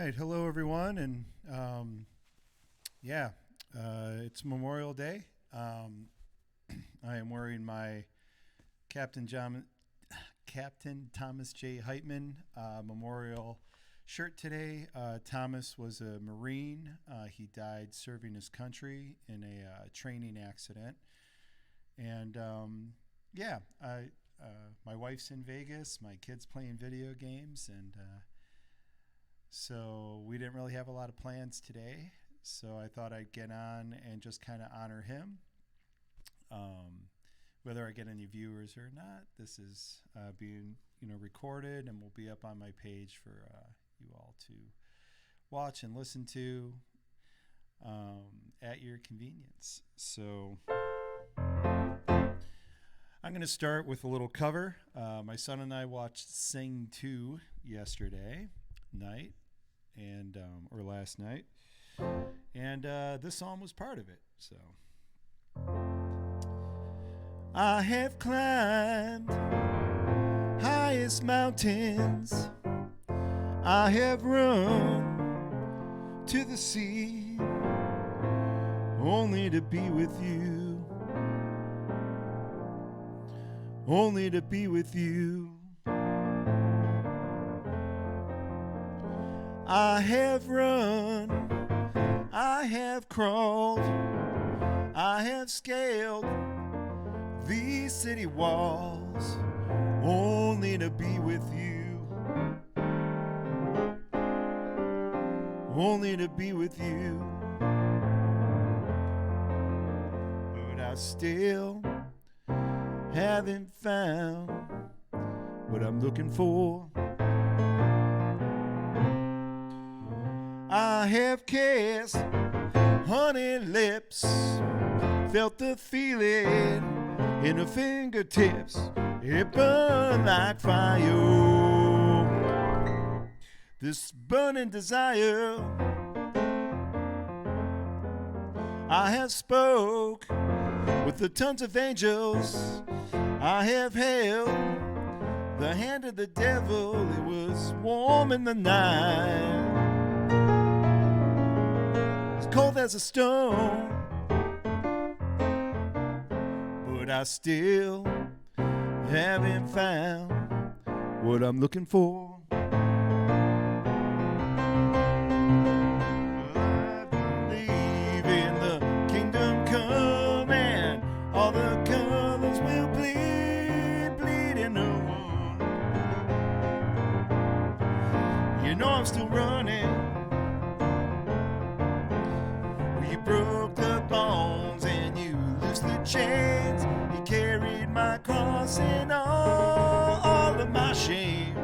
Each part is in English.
right, hello everyone, and it's Memorial Day. I am wearing my Captain Thomas J. Heitmann memorial shirt today. Thomas was a Marine. He died serving his country in a training accident, and my wife's in Vegas. My kids playing video games, and so we didn't really have a lot of plans today, so I thought I'd get on and just kind of honor him. Whether I get any viewers or not, this is being recorded and will be up on my page for you all to watch and listen to at your convenience. So I'm going to start with a little cover. My son and I watched Sing 2 yesterday night and or last night, and this song was part of it. So I have climbed highest mountains, I have run to the sea, only to be with you, only to be with you. I have run, I have crawled, I have scaled these city walls, only to be with you, only to be with you. But I still haven't found what I'm looking for. I have kissed honey lips, felt the feeling in her fingertips, it burned like fire. This burning desire, I have spoke with the tongues of angels, I have held the hand of the devil, it was warm in the night, cold as a stone, but I still haven't found what I'm looking for. I believe in the kingdom come and all the colors will bleed into one. You know I'm still running. You broke the bones and you loosed the chains. You carried my cross and all of my shame.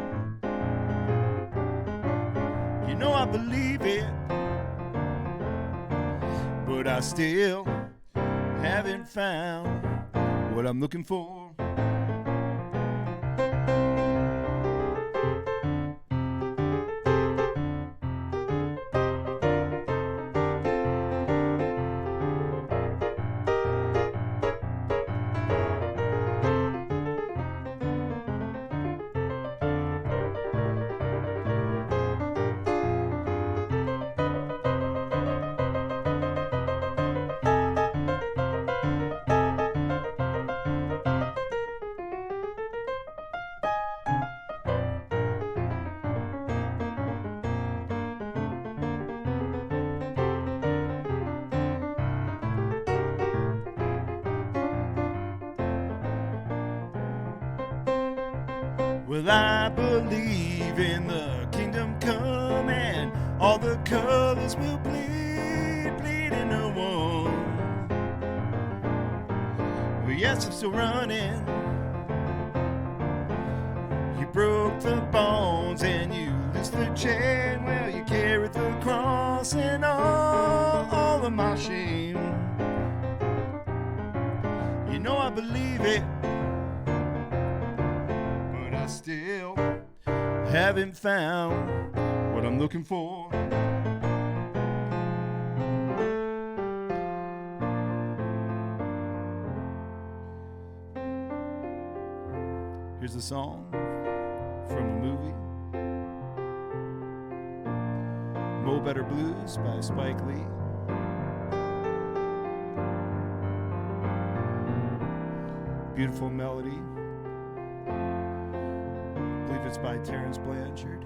You know I believe it, but I still haven't found what I'm looking for. Well, I believe in the kingdom come and all the colors will bleed into one. Well, yes, I'm still running. You broke the bones and you loosed the chain. Well, you carried the cross and all of my shame. You know I believe it, I still haven't found what I'm looking for. Here's a song from a movie. Better Blues by Spike Lee. Beautiful melody. I believe it's by Terrence Blanchard.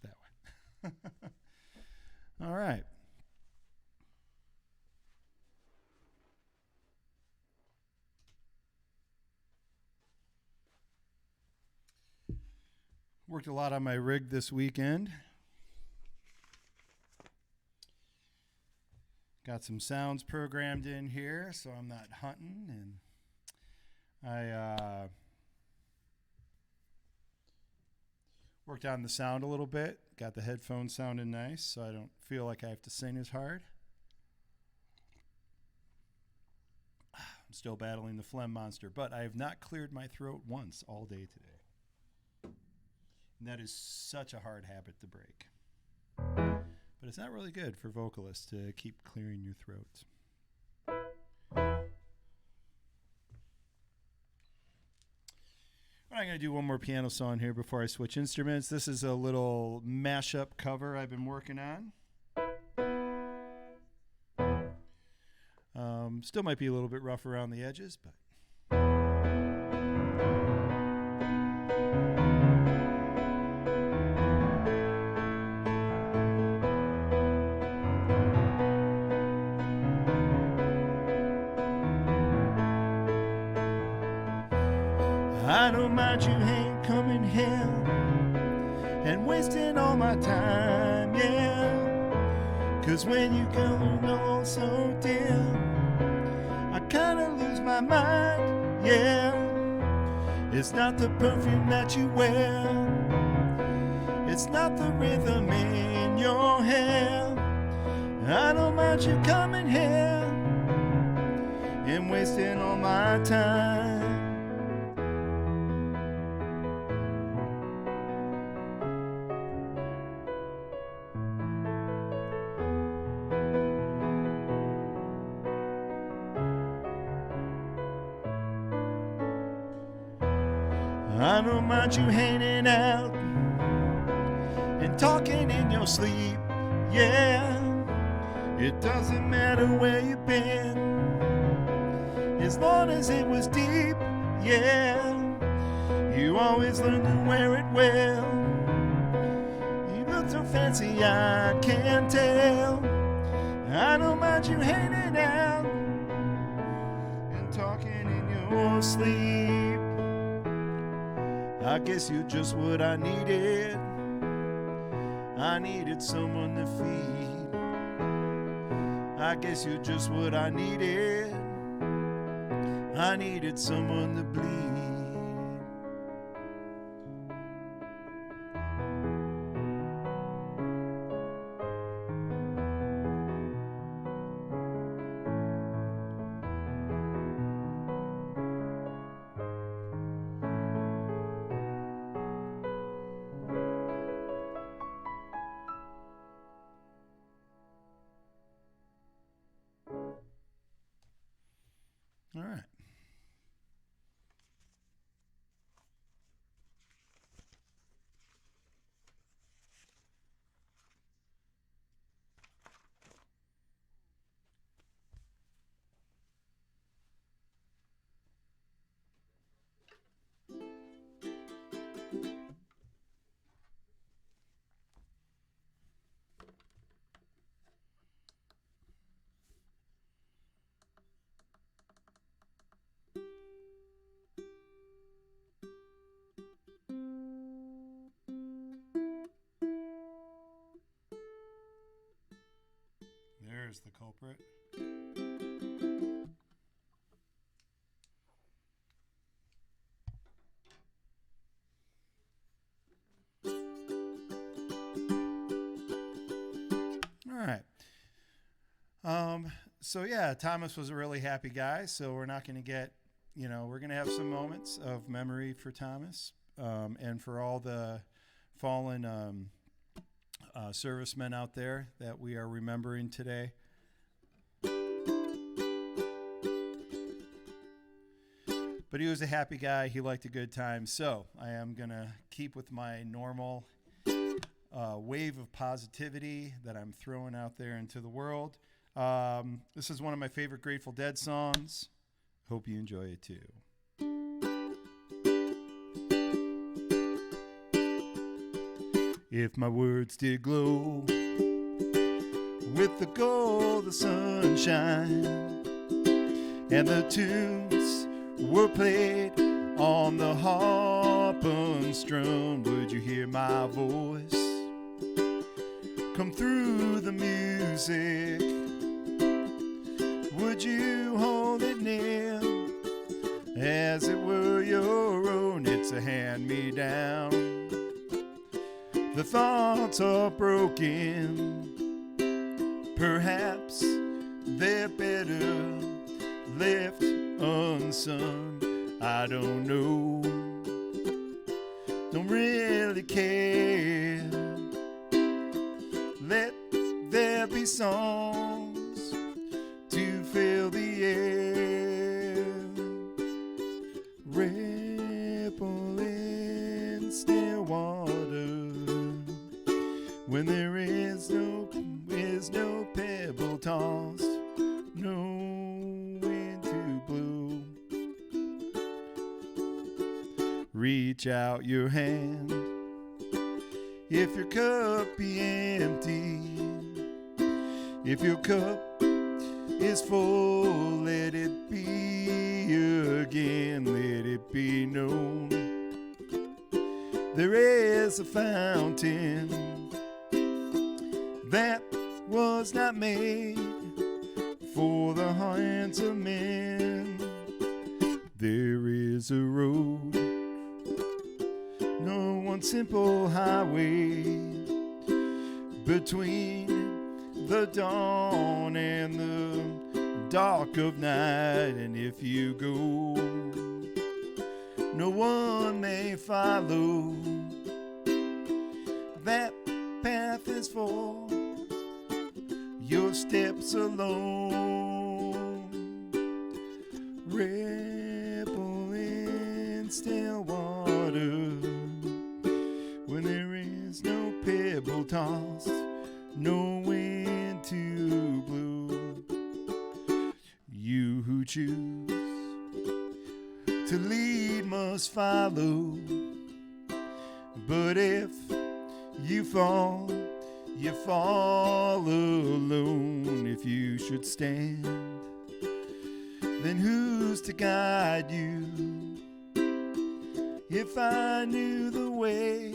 That way. All right. Worked a lot on my rig this weekend. Got some sounds programmed in here so I'm not hunting, and I worked on the sound a little bit. Got the headphones sounding nice so I don't feel like I have to sing as hard. I'm still battling the phlegm monster, but I have not cleared my throat once all day today. And that is such a hard habit to break. But it's not really good for vocalists to keep clearing your throats. I'm going to do one more piano song here before I switch instruments. This is a little mashup cover I've been working on. Still might be a little bit rough around the edges, but I don't mind you ain't coming here and wasting all my time, yeah. 'Cause when you go along so dim, I kinda lose my mind, yeah. It's not the perfume that you wear, it's not the rhythm in your hair. I don't mind you coming here and wasting all my time. I don't mind you hanging out and talking in your sleep, yeah. It doesn't matter where you've been, as long as it was deep, yeah. You always learn to wear it well. You look so fancy, I can't tell. I don't mind you hanging out and talking in your sleep. I guess you're just what I needed. I needed someone to feed. I guess you're just what I needed. I needed someone to bleed. All right. There's the culprit. All right. So yeah, Thomas was a really happy guy. So we're not going to get, we're going to have some moments of memory for Thomas, and for all the fallen servicemen out there that we are remembering today. But he was a happy guy. He liked a good time. So I am going to keep with my normal wave of positivity that I'm throwing out there into the world. This is one of my favorite Grateful Dead songs. Hope you enjoy it too. If my words did glow with the gold of sunshine, and the tunes were played on the harp unstrung, would you hear my voice come through the music? Would you hold it near as it were your own? It's a hand-me-down. The thoughts are broken, perhaps they're better left unsung. I don't know, don't really care. Let there be songs to fill the air. Ripple in still water when there is no pebble tossed, no wind to blow. Reach out your hand if your cup be empty. If your cup is full, let it be again, let it be known. There is a fountain that was not made for the hands of men. There is a road, no one simple highway between the dawn and the dark of night. And if you go, no one may follow. That path is for your steps alone. Ripple in still water when there is no pebble tossed, no wind to blow. You who choose to lead must follow. But if you fall alone. If you should stand, then who's to guide you? If I knew the way,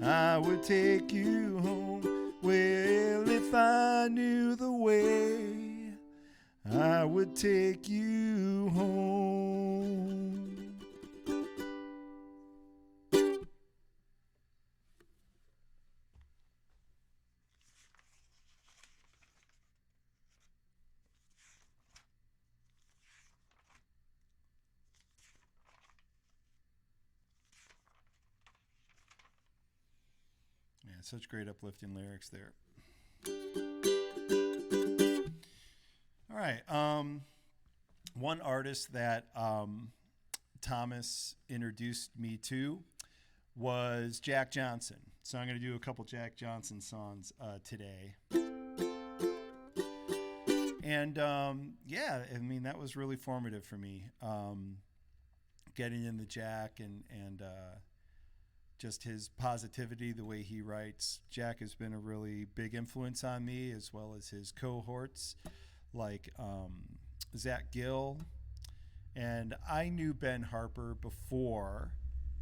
I would take you home. Well, if I knew the way, I would take you home. Yeah, such great uplifting lyrics there. All right. One artist that Thomas introduced me to was Jack Johnson. So I'm going to do a couple Jack Johnson songs today. And yeah, I mean, that was really formative for me. Getting into Jack and just his positivity, the way he writes. Jack has been a really big influence on me, as well as his cohorts like Zach Gill. And I knew Ben Harper before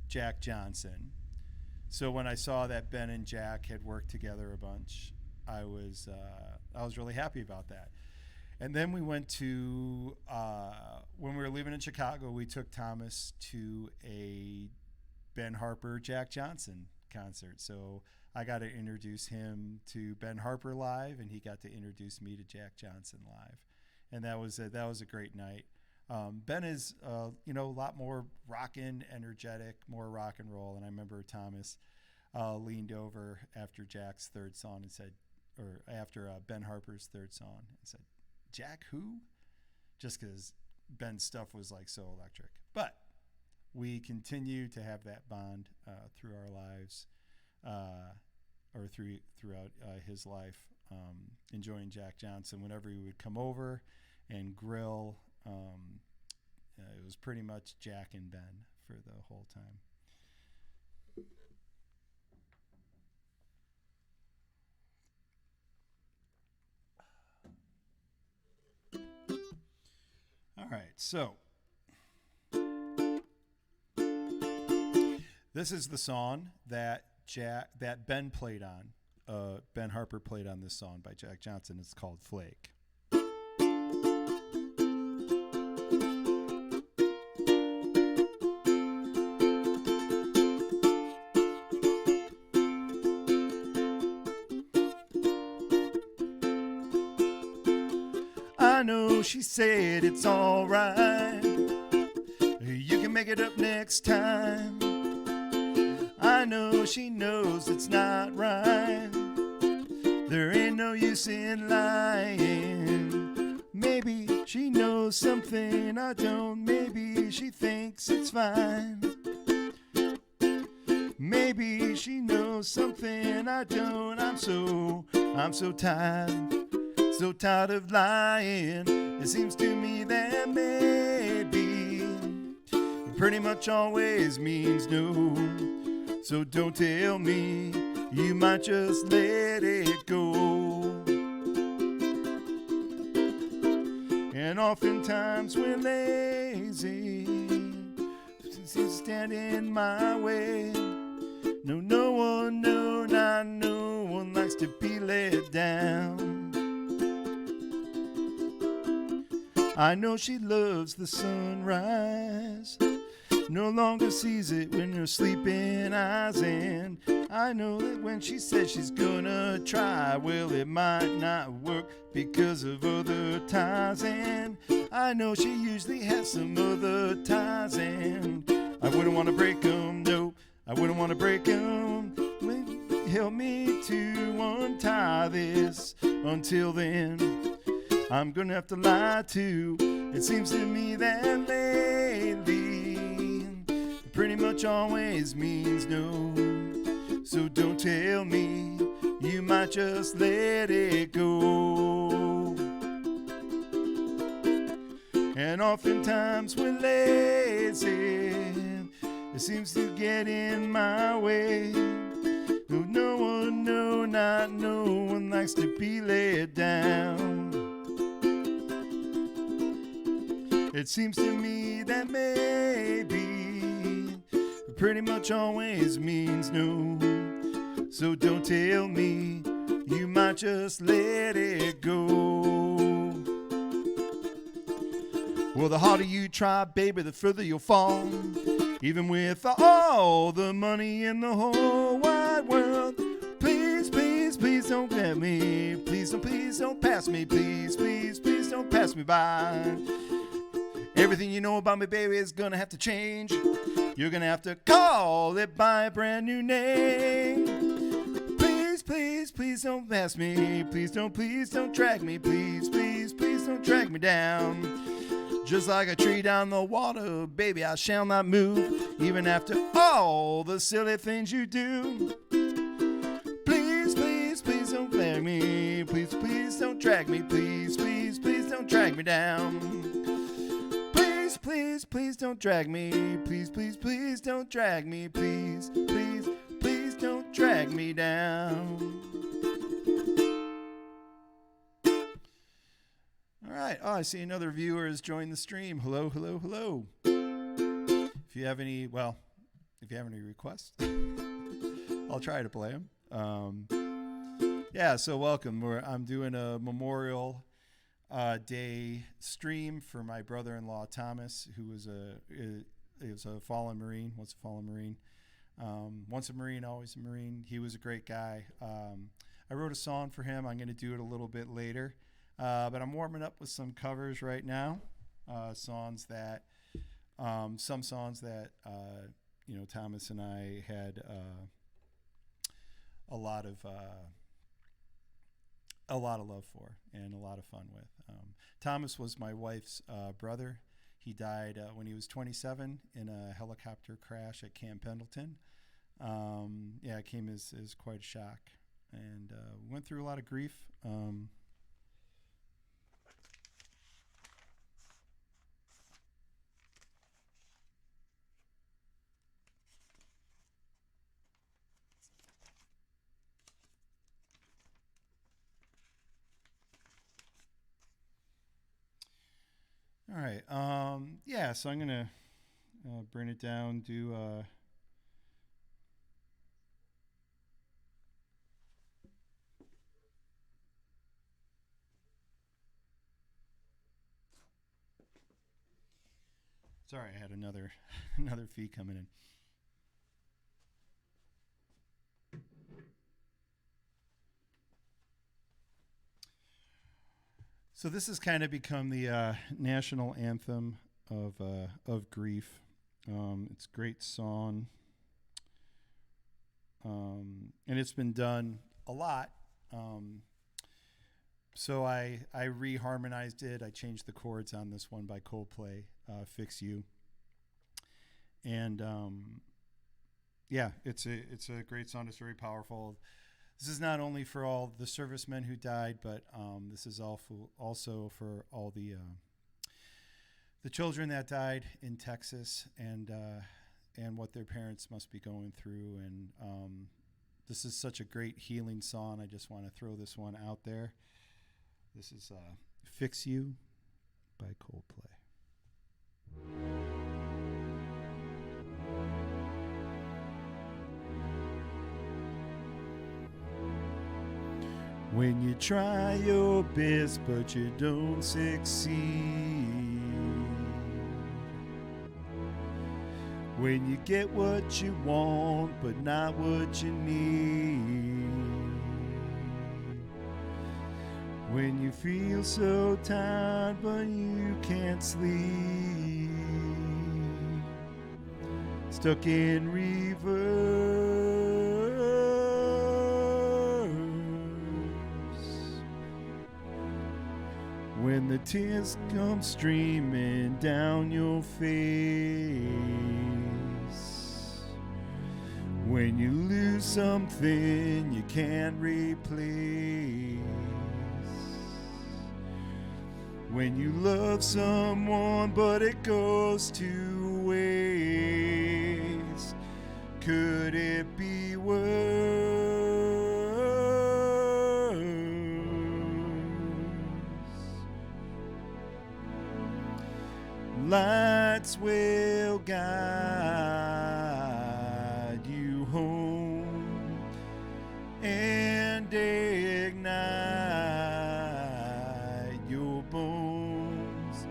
Jack Johnson. So when I saw that Ben and Jack had worked together a bunch, I was really happy about that. And then we went to, when we were living in Chicago, we took Thomas to a Ben Harper, Jack Johnson concert. So I got to introduce him to Ben Harper live, and he got to introduce me to Jack Johnson live. And that was a great night. Ben is, a lot more rockin', energetic, more rock and roll. And I remember Thomas leaned over after Jack's third song and said, or after Ben Harper's third song, and said, "Jack who?" Just because Ben's stuff was like so electric. But we continue to have that bond through our lives, or throughout his life, enjoying Jack Johnson. Whenever he would come over and grill, it was pretty much Jack and Ben for the whole time. All right, so this is the song that Ben played on. Ben Harper played on this song by Jack Johnson. It's called Flake. I know she said it's all right. You can make it up next time. I know she knows it's not right. There ain't no use in lying. Maybe she knows something I don't. Maybe she thinks it's fine. Maybe she knows something I don't. I'm so tired of lying. It seems to me that maybe pretty much always means no. So don't tell me, you might just let it go. And oftentimes we're lazy, she's standing in my way. No, not no one likes to be let down. I know she loves the sunrise, no longer sees it when you're sleeping eyes. And I know that when she says she's gonna try, well, it might not work because of other ties. And I know she usually has some other ties, and I wouldn't want to break them, no, I wouldn't want to break them. Help me to untie this. Until then, I'm gonna have to lie too. It seems to me that lately pretty much always means no. So don't tell me, you might just let it go. And And oftentimes we're lazy. It seems to get in my way. No one, no, not no one likes to be laid down. It seems to me that maybe pretty much always means no. So don't tell me you might just let it go. Well, the harder you try, baby, the further you'll fall. Even with all the money in the whole wide world. Please, please, please don't let me. Please don't pass me. Please, please, please don't pass me by. Everything you know about me, baby, is gonna have to change. You're gonna have to call it by a brand new name. Please, please, please don't pass me. Please don't drag me. Please, please, please don't drag me down. Just like a tree down the water, baby, I shall not move, even after all the silly things you do. Please, please, please don't drag me. Please, please don't drag me. Please, please, please don't drag me down. Please, please, please don't drag me. Please, please, please don't drag me. Please, please, please don't drag me down. All right. Oh, I see another viewer has joined the stream. Hello, hello, hello. If you have any requests, I'll try to play them. Yeah, so welcome. I'm doing a Memorial Day stream for my brother-in-law Thomas, who was a fallen Marine. Once a fallen Marine. Once a Marine, always a Marine. He was a great guy. I wrote a song for him. I'm going to do it a little bit later. But I'm warming up with some covers right now, some songs that Thomas and I had a lot of love for and a lot of fun with. Thomas was my wife's brother. He died when he was 27 in a helicopter crash at Camp Pendleton. It came as quite a shock, and went through a lot of grief. All right. So I'm going to bring it down, do sorry, I had another feed coming in. So this has kind of become the national anthem of grief. It's a great song, and it's been done a lot. So I reharmonized it. I changed the chords on this one by Coldplay, "Fix You," and it's a great song. It's very powerful. This is not only for all the servicemen who died, but this is also for all the children that died in Texas, and what their parents must be going through. And this is such a great healing song. I just want to throw this one out there. This is "Fix You" by Coldplay. When you try your best but you don't succeed, when you get what you want but not what you need, when you feel so tired but you can't sleep, stuck in reverse, when the tears come streaming down your face, when you lose something you can't replace, When you love someone but it goes to waste, could it be worse? Lights will guide you home and ignite your bones,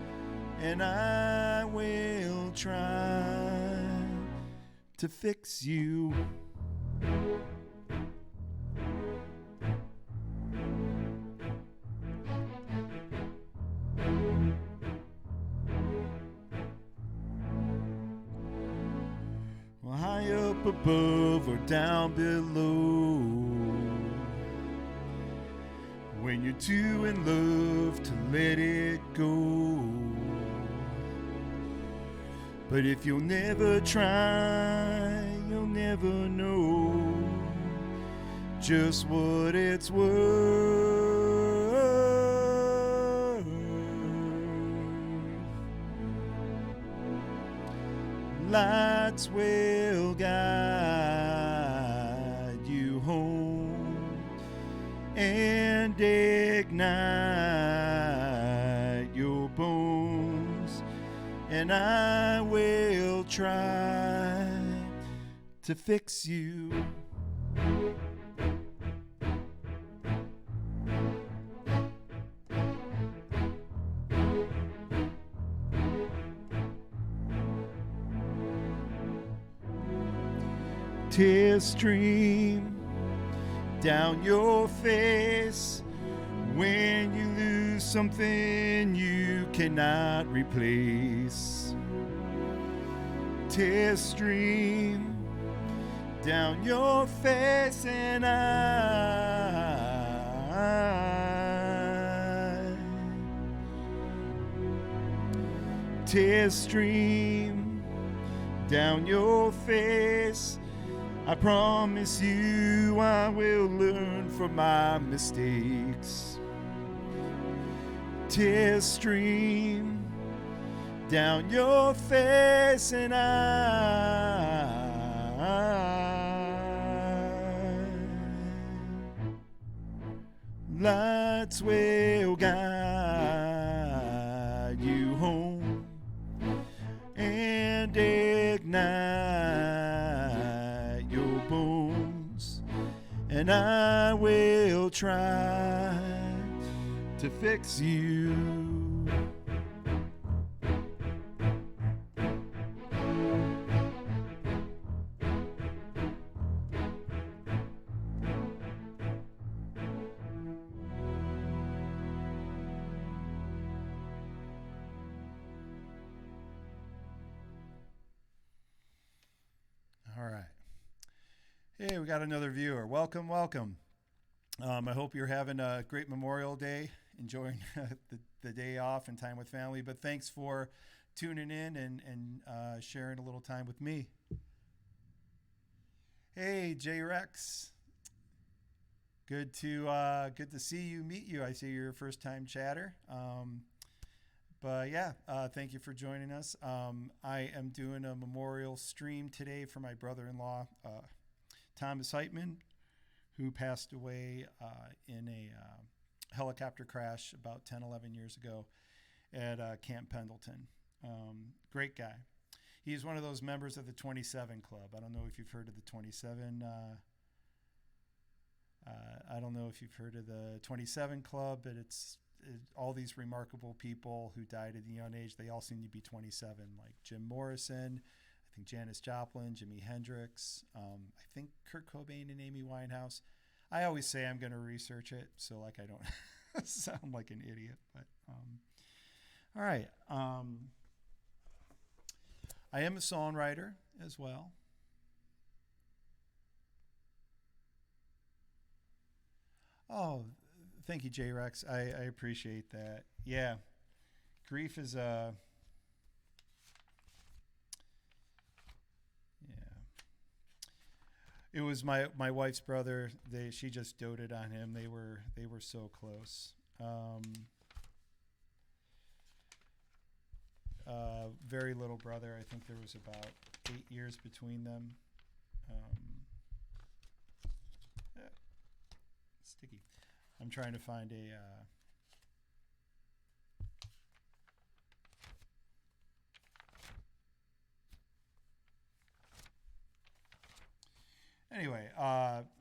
and I will try to fix you. Well, high up above or down below, when you're too in love to let it go. But if you'll never try, you'll never know just what it's worth. Lights will guide you home and ignite your bones, and I will try to fix you. Tears stream down your face when you lose something you cannot replace. Tears stream down your face, and tears stream down your face. I promise you I will learn from my mistakes. Tears stream down your face, and lights will guide you home and ignite your bones, and I will try to fix you. All right. Hey, we got another viewer. Welcome, welcome. I hope you're having a great Memorial Day, enjoying the day off and time with family. But thanks for tuning in and sharing a little time with me. Hey, J Rex. Good to see you, meet you. I see you're a first time chatter. But yeah, thank you for joining us. I am doing a memorial stream today for my brother-in-law, Thomas Heitmann, who passed away in a helicopter crash about 10, 11 years ago at Camp Pendleton. Great guy. He's one of those members of the 27 Club. I don't know if you've heard of the 27. I don't know if you've heard of the 27 Club, but it's all these remarkable people who died at a young age. They all seem to be 27, like Jim Morrison, I think Janis Joplin, Jimi Hendrix, I think Kurt Cobain and Amy Winehouse. I always say I'm going to research it, so like I don't sound like an idiot. But all right, I am a songwriter as well. Oh, thank you, J Rex. I appreciate that. Yeah, grief is a yeah. It was my wife's brother. She just doted on him. They were so close. very little brother. I think there was about 8 years between them. Sticky. I'm trying to find a... Anyway,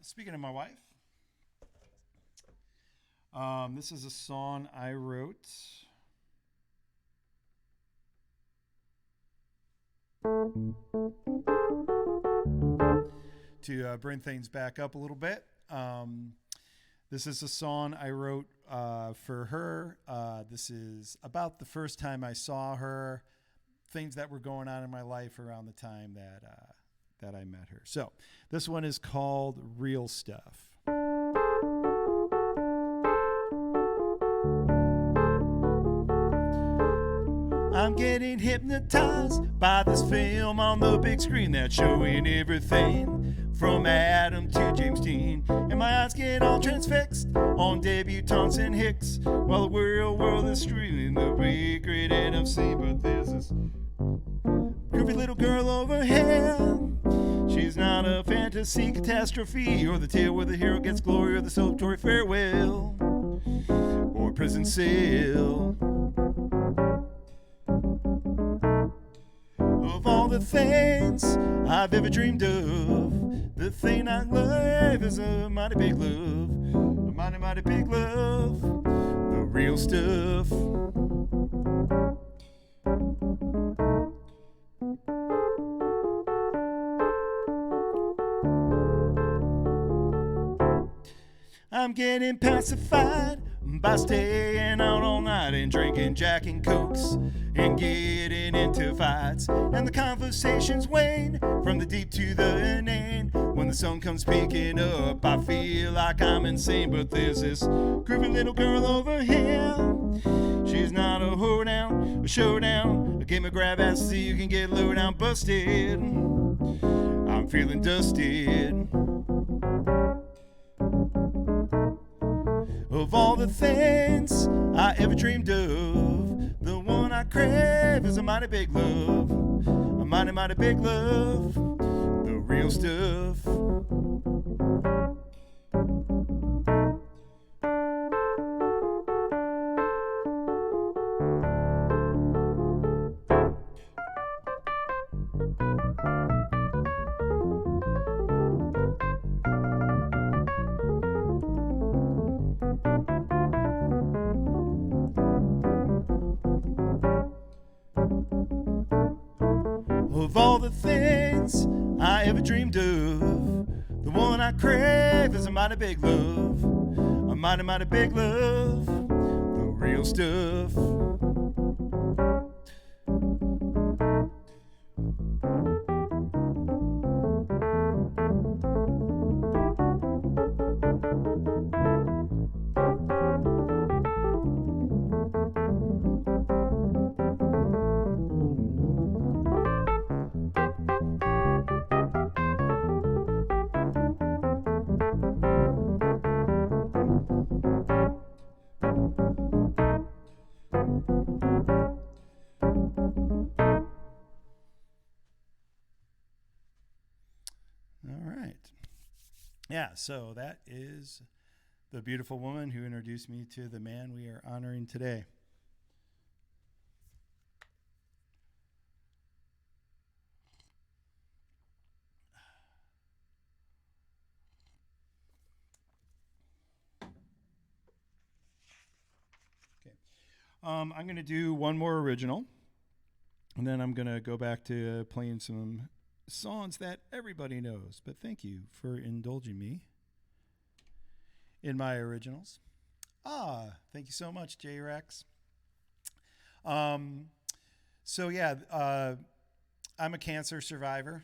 speaking of my wife, this is a song I wrote to bring things back up a little bit. This is a song I wrote for her. This is about the first time I saw her, things that were going on in my life around the time that I met her. So this one is called Real Stuff. I'm getting hypnotized by this film on the big screen that's showing everything from Adam to James Dean. And my eyes get all transfixed on debutantes and hicks while the world is streaming the big great NFC. But there's this groovy little girl over here. She's not a fantasy catastrophe or the tale where the hero gets glory or the celebratory farewell or prison cell. Of all the things I've ever dreamed of, the thing I love is a mighty big love, a mighty, mighty big love, the real stuff. I'm getting pacified by staying out all night and drinking Jack and Cokes and getting into fights. And the conversations wane from the deep to the inane. When the sun comes peeking up, I feel like I'm insane. But there's this groovy little girl over here. She's not a hoedown, a showdown, a game of grab ass to see you can get low down busted. I'm feeling dusted. Of all the things I ever dreamed of, the one I crave is a mighty big love, a mighty, mighty big love, the real stuff. Of all the things I ever dreamed of, the one I crave is a mighty big love, a mighty, mighty big love, the real stuff. Yeah, so that is the beautiful woman who introduced me to the man we are honoring today. Okay, I'm going to do one more original, and then I'm going to go back to playing some songs that everybody knows, but thank you for indulging me in my originals. Thank you so much, J-Rex. So yeah, I'm a cancer survivor.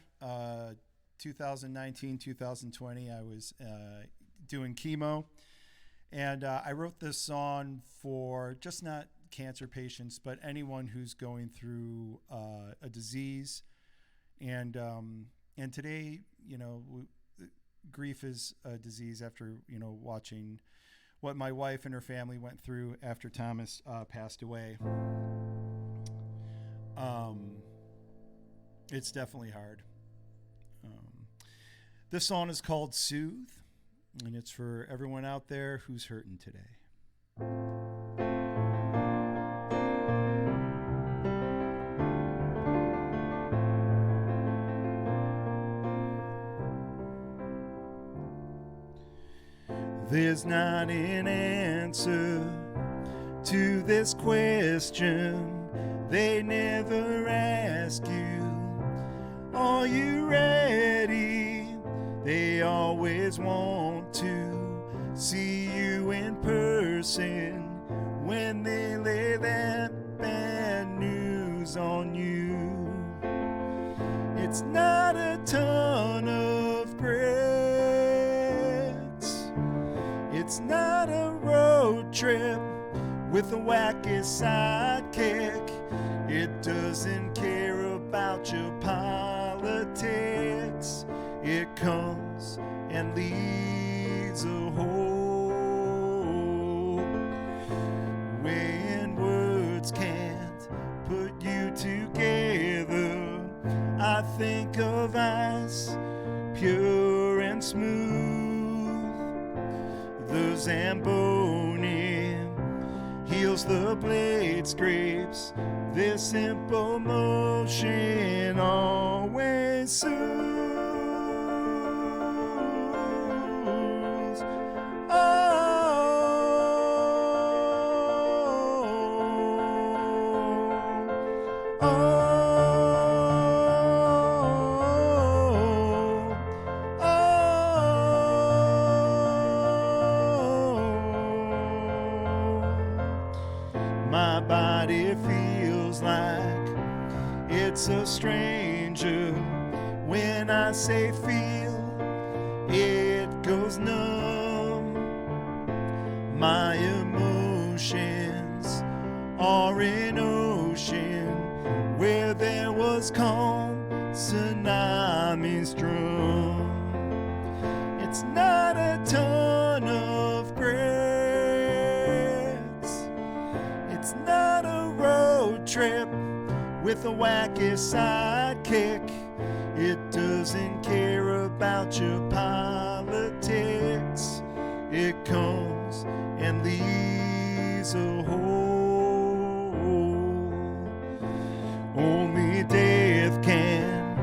2019, 2020, I was doing chemo, and I wrote this song for just not cancer patients, but anyone who's going through a disease. And today, you know, grief is a disease after, you know, watching what my wife and her family went through after Thomas passed away. Um, it's definitely hard. Um, this song is called Soothe, and it's for everyone out there who's hurting today. There's not an answer to this question. They never ask you, are you ready? They always want to see you in person when they lay that bad news on you. It's not a ton of bricks. It's not a road trip with a wacky sidekick. It doesn't care about your politics. It comes and leaves a hole when words can't put you together. I think of ice, pure and smooth. The Zamboni heals, the blade scrapes. This simple motion always soothes. My body feels like it's a stranger. When I say feel, it goes numb. My emotions are an ocean where there was calm, tsunamis drum. It's not a ton of bricks. It's not a road trip with a wacky sidekick. It doesn't care about your politics. It comes and leaves a hole. Only death can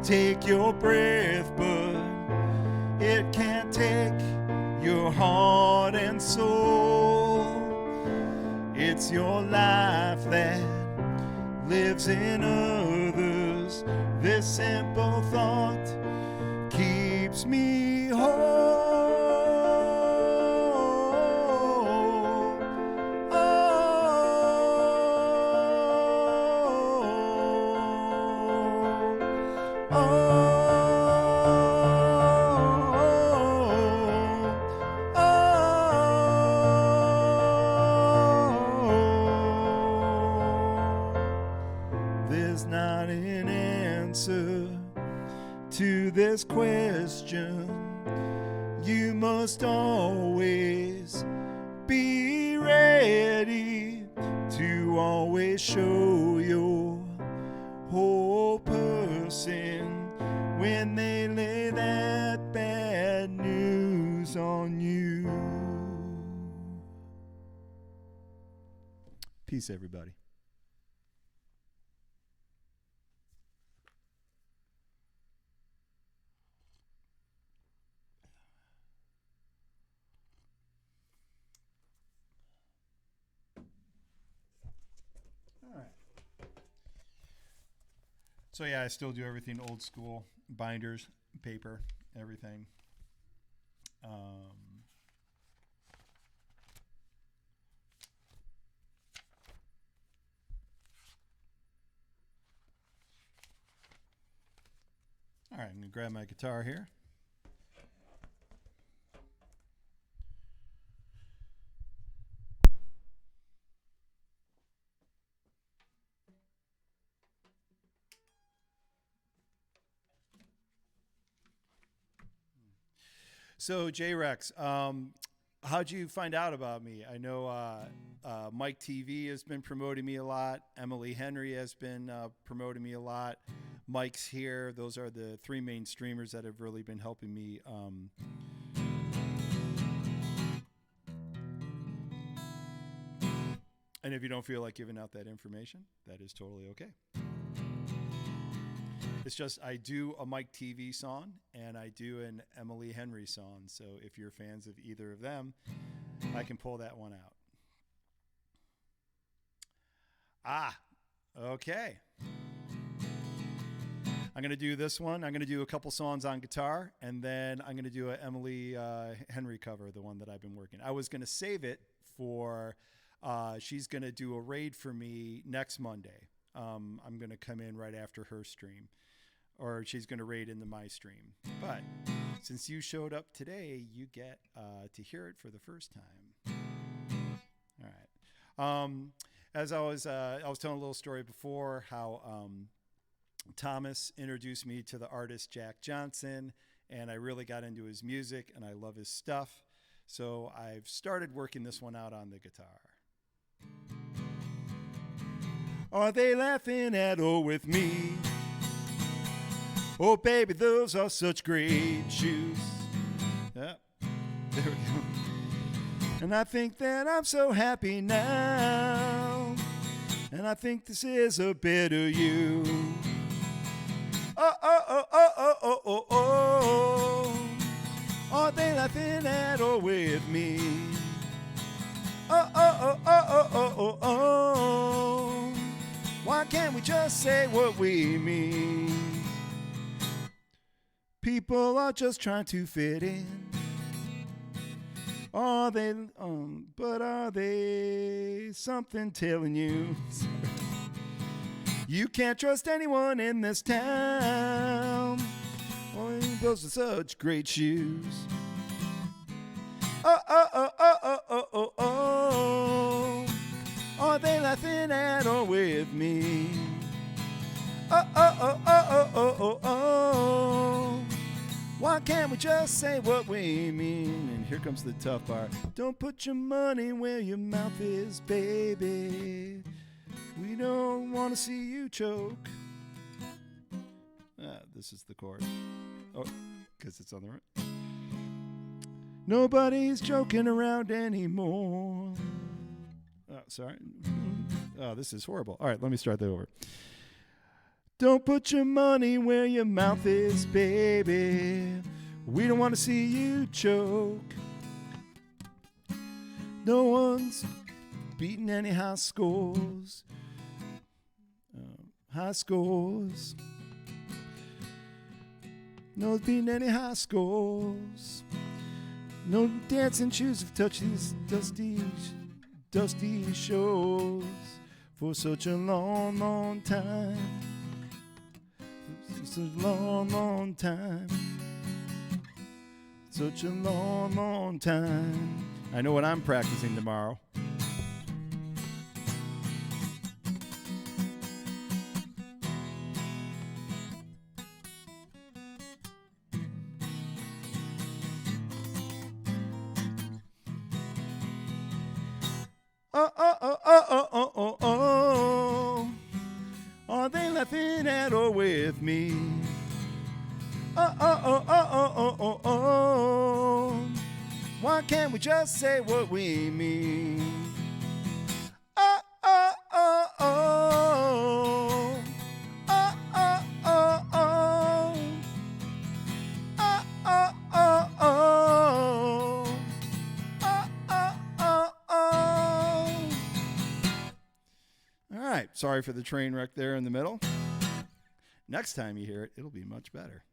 take your breath, but it can't take your heart and soul. It's your life that lives in others. This simple thought keeps me whole. There's not an answer to this question. You must always be ready to always show your whole person when they lay that bad news on you. Peace, everybody. All right. So yeah, I still do everything old school, binders, paper, everything. All right, I'm gonna grab my guitar here. So J-Rex, how'd you find out about me? I know Mike TV has been promoting me a lot. Emily Henry has been promoting me a lot. Mike's here. Those are the three main streamers that have really been helping me. And if you don't feel like giving out that information, that is totally okay. It's just I do a Mike TV song and I do an Emily Henry song. So if you're fans of either of them, I can pull that one out. Okay. I'm going to do this one. I'm going to do a couple songs on guitar, and then I'm going to do an Emily Henry cover, the one that I've been working. I was going to save it for, she's going to do a raid for me next Monday. I'm going to come in right after her stream, or she's going to raid into my stream. But since you showed up today, you get to hear it for the first time. All right. As I was telling a little story before, how Thomas introduced me to the artist Jack Johnson, and I really got into his music, and I love his stuff. So I've started working this one out on the guitar. Are they laughing at all with me? Oh, baby, those are such great shoes. Yep, there we go. And I think that I'm so happy now, and I think this is a better you. Oh, oh, oh, oh, oh, oh, oh, oh. Are they laughing at or with me? Oh, oh, oh, oh, oh, oh, oh, oh. Why can't we just say what we mean? People are just trying to fit in. Are they, but are they something telling you? You can't trust anyone in this town. Oh, those are such great shoes. Oh, oh, oh, oh, oh, oh, oh, oh. Are they laughing at or with me? Oh, oh, oh, oh, oh, oh, oh, oh. Why can't we just say what we mean? And here comes the tough part. Don't put your money where your mouth is, baby. We don't want to see you choke. This is the chord. Oh, because it's on the right. Nobody's joking around anymore. Oh, sorry. Oh, this is horrible. All right, let me start that over. Don't put your money where your mouth is, baby. We don't want to see you choke. No one's beating any high scores. High scores. No one's beating any high scores. No dancing shoes have touched these dusty shows for such a long, long time. For such a long, long time. Such a long, long time. I know what I'm practicing tomorrow. Oh, oh, oh, oh, oh, oh, oh, oh. Are they laughing at or with me? Oh, oh, oh, oh, oh, oh, oh, oh. Why can't we just say what we mean? Oh, oh, oh, oh. Oh, oh, oh, oh. Oh, oh, oh, oh. Oh, oh, oh, oh. All right. Sorry for the train wreck there in the middle. Next time you hear it, it'll be much better.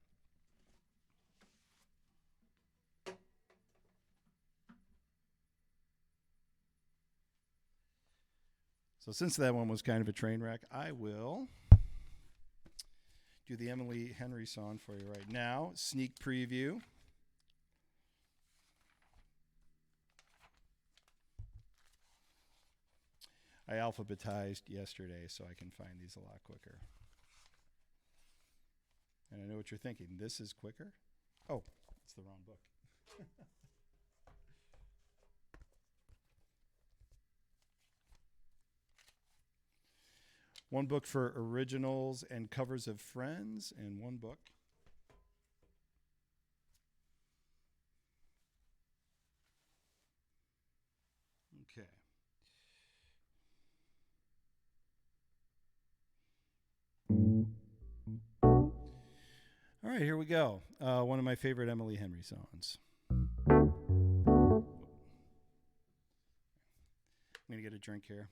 So since that one was kind of a train wreck, I will do the Emily Henry song for you right now. Sneak preview. I alphabetized yesterday so I can find these a lot quicker. And I know what you're thinking. This is quicker? Oh, it's the wrong book. one book for originals and covers of Friends, and one book. Okay. All right, here we go. One of my favorite Emily Henry songs. I'm going to get a drink here.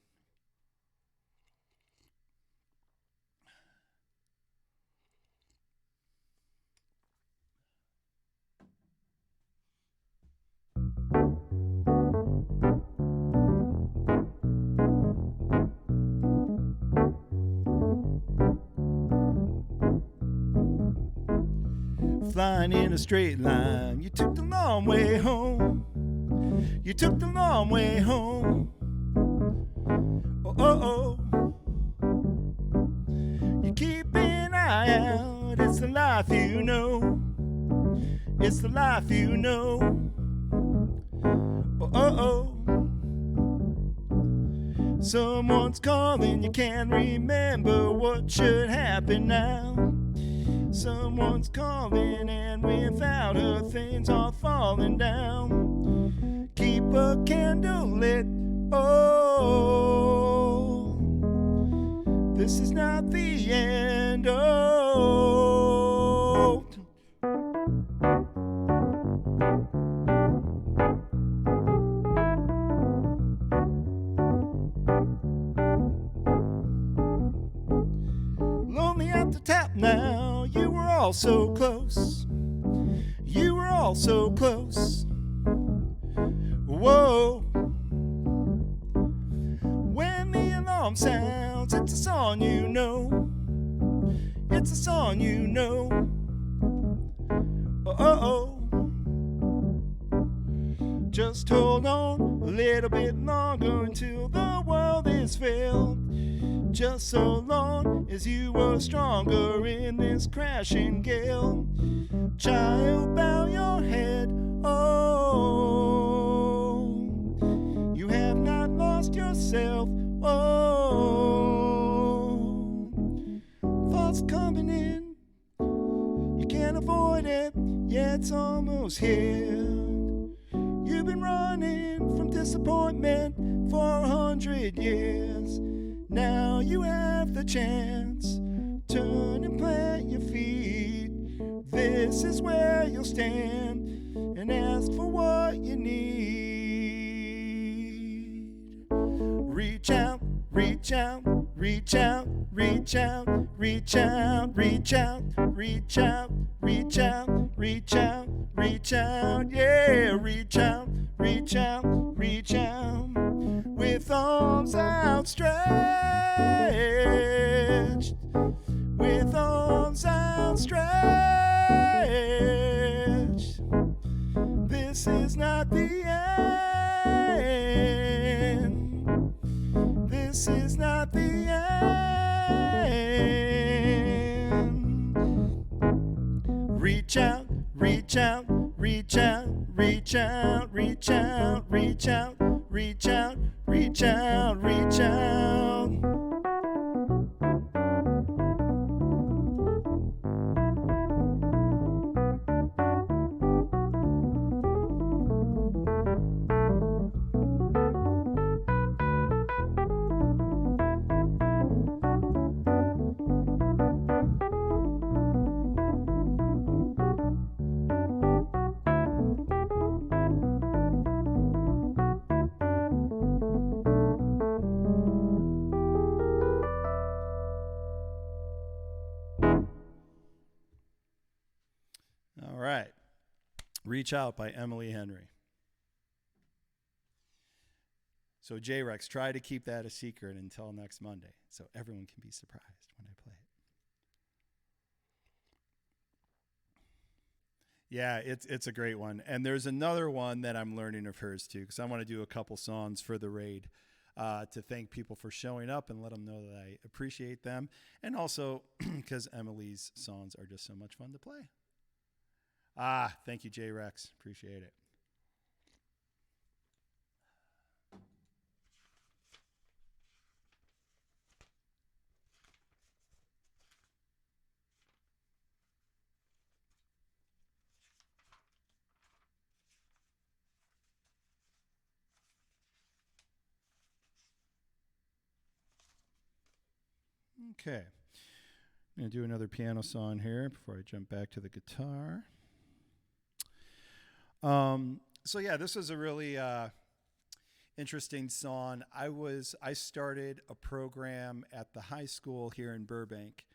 Flying in a straight line, you took the long way home. You took the long way home. Oh, oh, oh. You keep an eye out, it's the life you know. It's the life you know. Oh, oh, oh. Someone's calling, you can't remember what should happen now. Someone's calling, and without her, things are falling down. Keep a candle lit. Oh, this is not the end. Oh, lonely at the tap now. You were all so close. You were all so close. Whoa. When the alarm sounds, it's a song you know. It's a song you know. Oh, oh, oh. Just hold on a little bit longer until the world is filled. Just so long as you were stronger in this crashing gale. Child, bow your head. Oh, you have not lost yourself. Oh, thoughts coming in, you can't avoid it. Yeah, it's almost here. You've been running from disappointment for 100 years. Now you have the chance. Turn and plant your feet. This is where you'll stand and ask for what you need. Reach out, reach out, reach out, reach out, reach out, reach out, reach out, reach out, reach out, reach out, yeah, reach out, reach out, reach out, with arms outstretched, with arms outstretched. This is not the end. This is not the end. Reach out, reach out, reach out, reach out, reach out, reach out, reach out, reach out, reach out. All right. Reach Out by Emily Henry. So J-Rex, try to keep that a secret until next Monday so everyone can be surprised when I play it. Yeah, it's a great one. And there's another one that I'm learning of hers too, because I want to do a couple songs for the raid to thank people for showing up and let them know that I appreciate them. And also because Emily's songs are just so much fun to play. Thank you, J-Rex. Appreciate it. Okay. I'm going to do another piano song here before I jump back to the guitar. So yeah, this was a really interesting song. I started a program at the high school here in Burbank,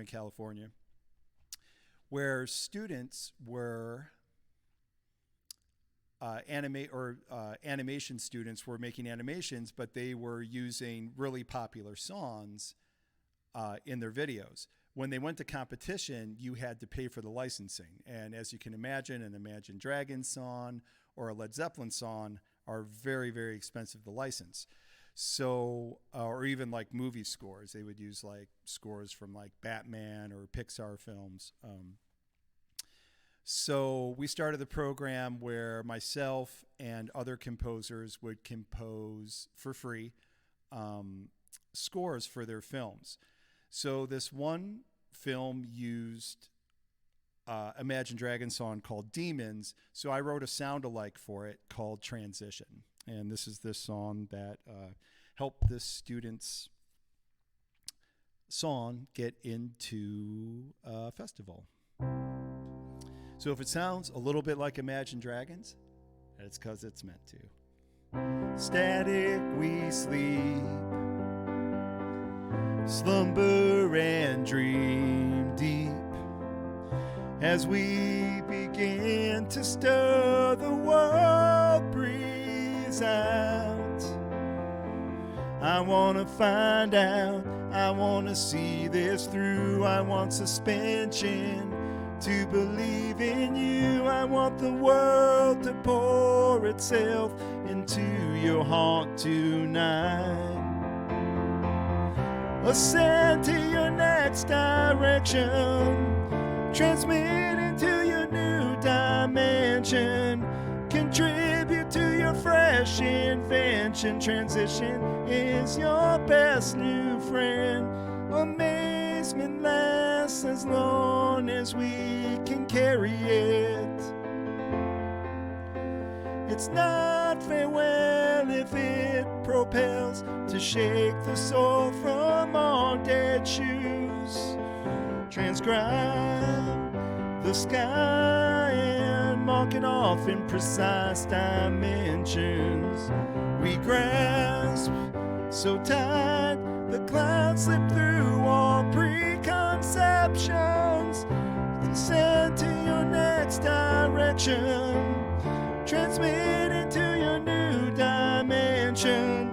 California, where students were animation students were making animations, but they were using really popular songs in their videos. When they went to competition, you had to pay for the licensing. And as you can imagine, an Imagine Dragons song or a Led Zeppelin song are very, very expensive to license. So, or even like movie scores, they would use like scores from like Batman or Pixar films. So we started the program where myself and other composers would compose for free scores for their films. So this one film used Imagine Dragons song called Demons. So I wrote a sound-alike for it called Transition. And this is this song that helped this student's song get into a festival. So if it sounds a little bit like Imagine Dragons, that's because it's meant to. Static we sleep, slumber and dream deep, as we begin to stir, the world breathes out. I want to find out, I want to see this through, I want suspension to believe in you. I want the world to pour itself into your heart tonight. Ascend to your next direction, transmit into your new dimension, contribute to your fresh invention. Transition is your best new friend. Amazement lasts as long as we can carry it. It's not farewell if it propels to shake the soul from all dead shoes. Transcribe the sky and mark it off in precise dimensions. We grasp so tight, the clouds slip through all preconceptions. Descend to your next direction, transmit into your new dimension,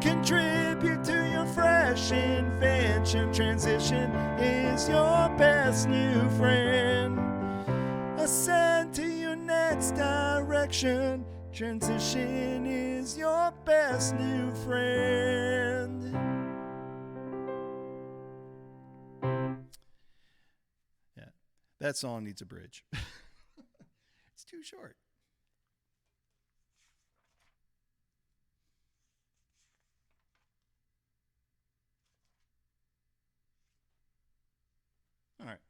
contribute to your fresh invention. Transition is your best new friend. Ascend to your next direction, transition is your best new friend. Yeah, that song needs a bridge. It's too short. All right.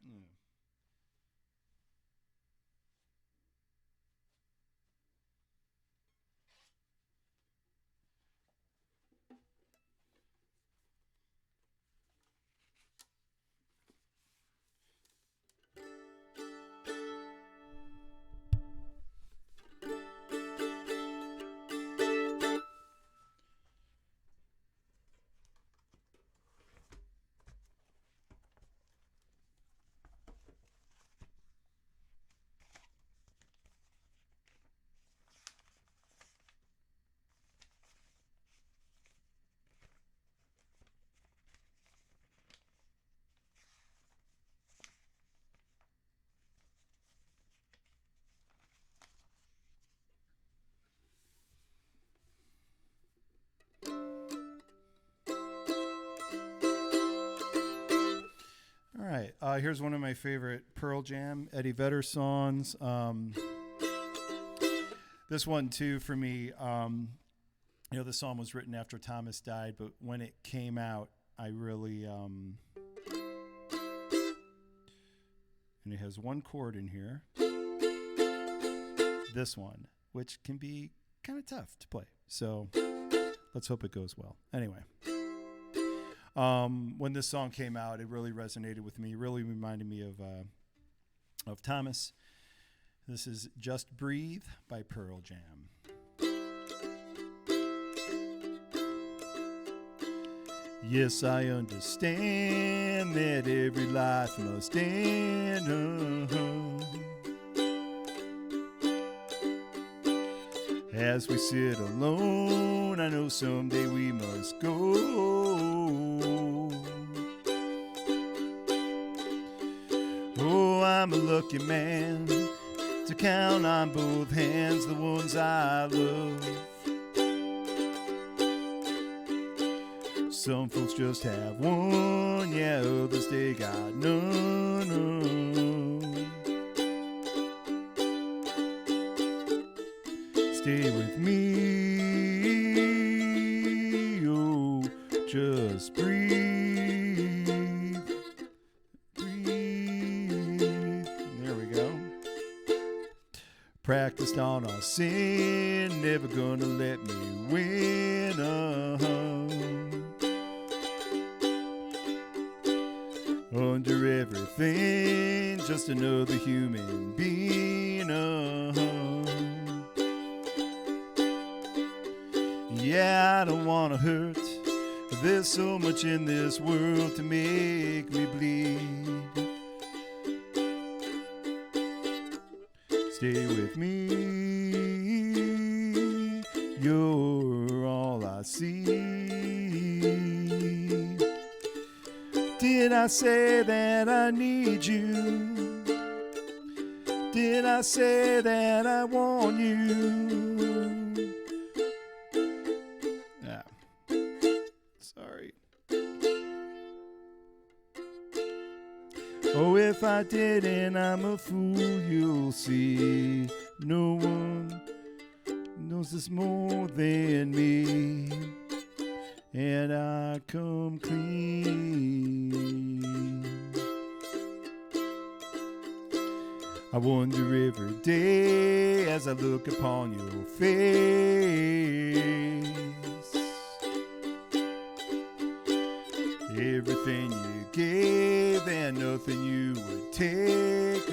All right. Here's one of my favorite Pearl Jam, Eddie Vedder songs. This one, too, for me, the song was written after Thomas died, but when it came out, I really... and it has one chord in here. This one, which can be kind of tough to play. So let's hope it goes well. Anyway. When this song came out, it really resonated with me. It really reminded me of Thomas. This is Just Breathe by Pearl Jam. Yes, I understand that every life must end. As we sit alone, I know someday we must go. Oh, I'm a lucky man to count on both hands the ones I love. Some folks just have one, yeah, others they got none. Stay with me, oh, just breathe, breathe. There we go. Practiced on our sin, never gonna let me win. Under everything, just another human being. Yeah, I don't want to hurt. There's so much in this world to make me bleed. Stay with me, you're all I see. Did I say that I need you? Did I say that I want you? Yeah. Sorry. Oh, if I didn't, I'm a fool, you'll see. No one knows this more than me. And I come clean. I wonder every day as I look upon your face. Everything you gave and nothing you would take.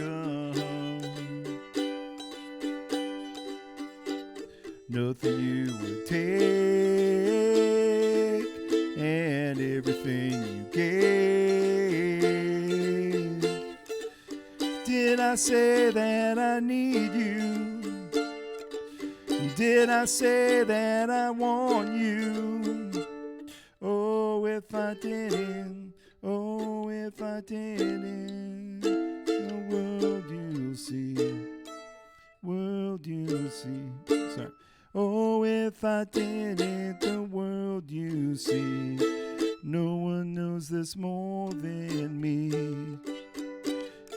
Nothing you would take, and everything you gave. Did I say that I need you? Did I say that I want you? Oh, if I didn't, oh, if I didn't, the world you'll see, world you'll see. Sorry. Oh, if I didn't, the world you see. No one knows this more than me.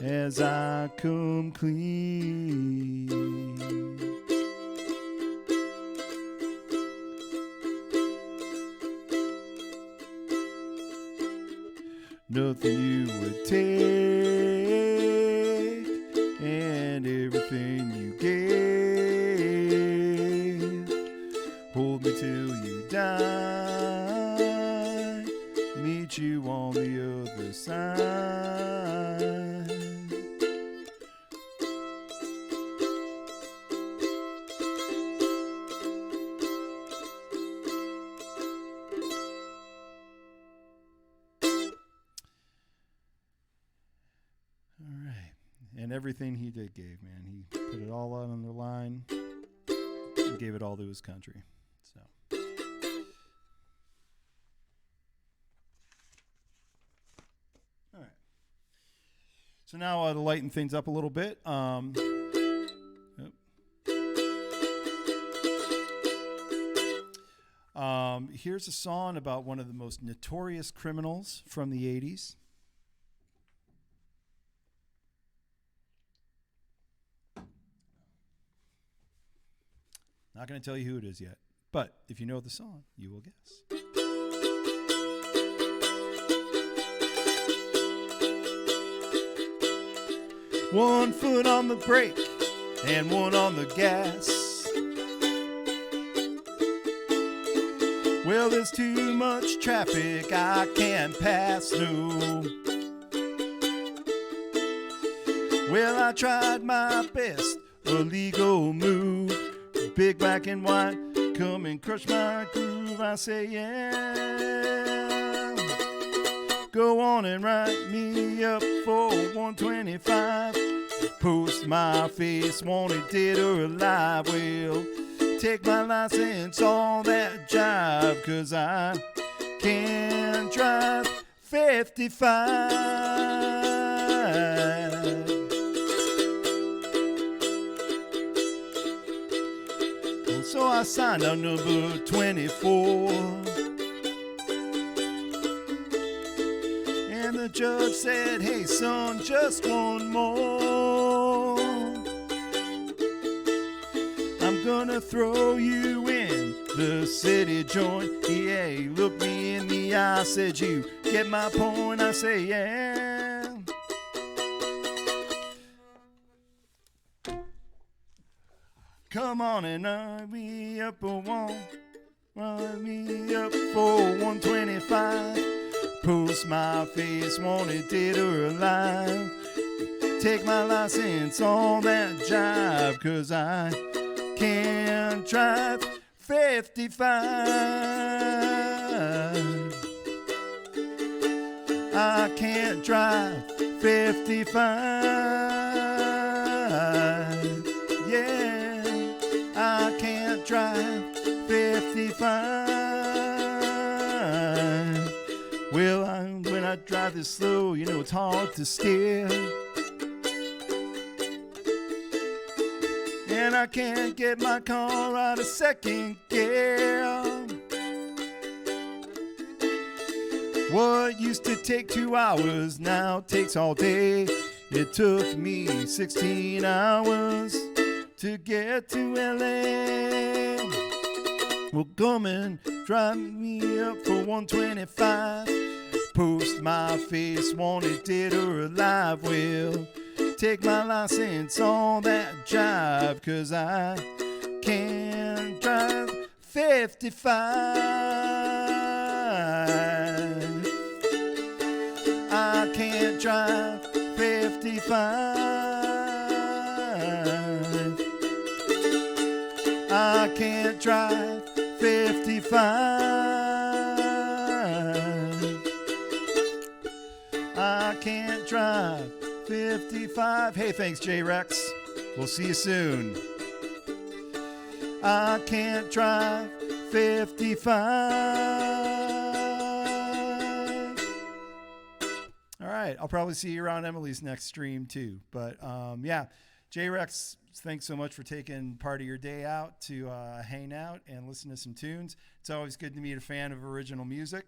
As I come clean. Nothing you would take, and everything you gave. Hold me till you die, meet you on the other side. And everything he did gave, man. He put it all out on the line and gave it all to his country. So, all right. So now to lighten things up a little bit. Here's a song about one of the most notorious criminals from the 80s. Not going to tell you who it is yet, but if you know the song, you will guess. One foot on the brake and one on the gas. Well, there's too much traffic, I can't pass through. Well, I tried my best, a legal move. Big black and white, come and crush my groove. I say, yeah. Go on and write me up for 125. Post my face, wanted dead or alive. Well, take my license, all that jive, 'cause I can drive 55. So I signed on number 24. And the judge said, hey son, just one more. I'm gonna throw you in the city joint. Yeah, look me in the eye, said you get my point. I say, yeah. Come on and run me up a wall. Run me up for 125. Post my face, wanted dead or alive. Take my license, all that jive, 'cause I can't drive 55. I can't drive 55. Yeah, I can't drive 55. Well, when I drive this slow, you know it's hard to steer. And I can't get my car out of second gear. What used to take 2 hours now takes all day. It took me 16 hours to get to LA. Well, come and drive me up for 125. Post my face, wanted dead or alive. Well, take my license, all that jive, 'cause I can't drive 55. I can't drive 55. I can't drive 55. I can't drive 55. Hey, thanks, J-Rex. We'll see you soon. I can't drive 55. All right, I'll probably see you around Emily's next stream too. But yeah, J-Rex, thanks so much for taking part of your day out to hang out and listen to some tunes. It's always good to meet a fan of original music.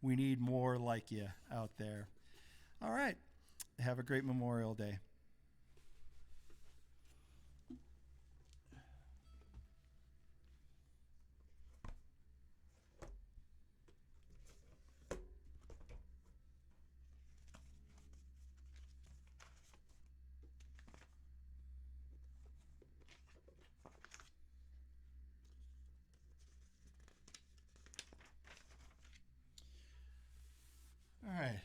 We need more like you out there. All right. Have a great Memorial Day. All right.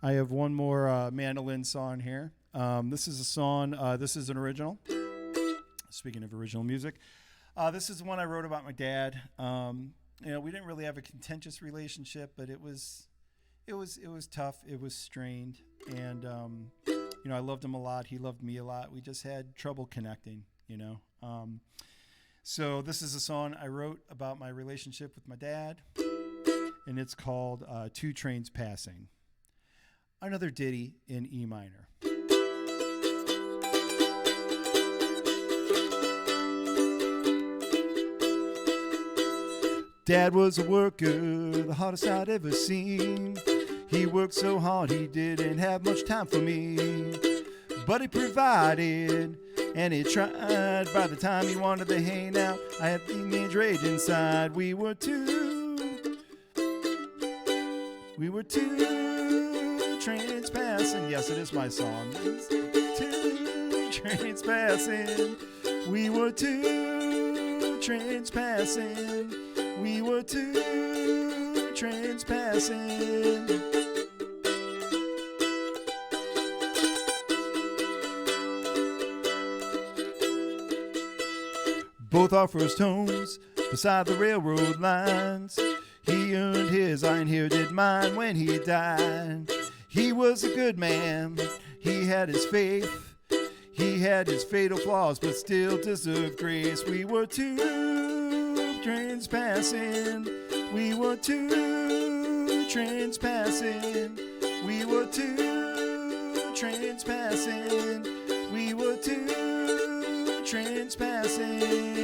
I have one more mandolin song here. This is a song, this is an original. Speaking of original music, this is one I wrote about my dad. You know, we didn't really have a contentious relationship, but it was tough. It was strained, and you know, I loved him a lot. He loved me a lot. We just had trouble connecting. You know, so this is a song I wrote about my relationship with my dad, and it's called "Two Trains Passing." Another ditty in E minor. Dad was a worker, the hardest I'd ever seen. He worked so hard he didn't have much time for me. But he provided, and he tried. By the time he wanted to hang out, I had teenage rage inside. We were two trains passing. Yes, it is my song. Two trains passing. We were two trains passing. We were two trains passing. Both our first homes beside the railroad lines. He earned his, I inherited mine when he died. He was a good man, he had his faith. He had his fatal flaws, but still deserved grace. We were two trains passing. We were two trains passing. We were two trains passing. We were two trains passing.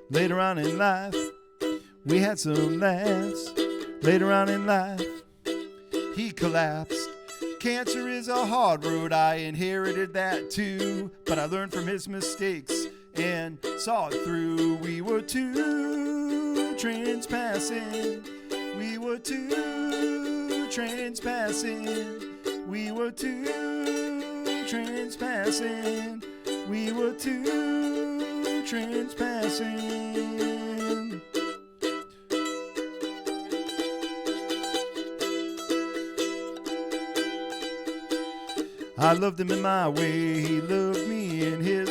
Later on in life, we had some laughs. Later on in life, he collapsed. Cancer is a hard road, I inherited that too. But I learned from his mistakes and saw it through. We were two trains passing. We were two trains passing. We were two trains passing. We were two trains passing. I loved him in my way, he loved me in his.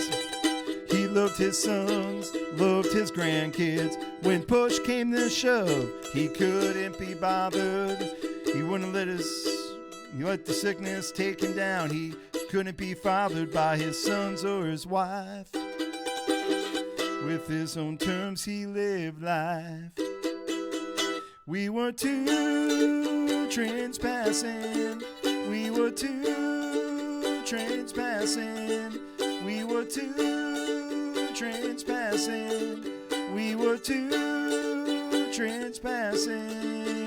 He loved his sons, loved his grandkids. When push came to shove, he couldn't be bothered. He wouldn't let the sickness take him down. He couldn't be fathered by his sons or his wife. With his own terms he lived life. We were two trains passing. We were two trains passing. We were two trains passing. We were two trains passing.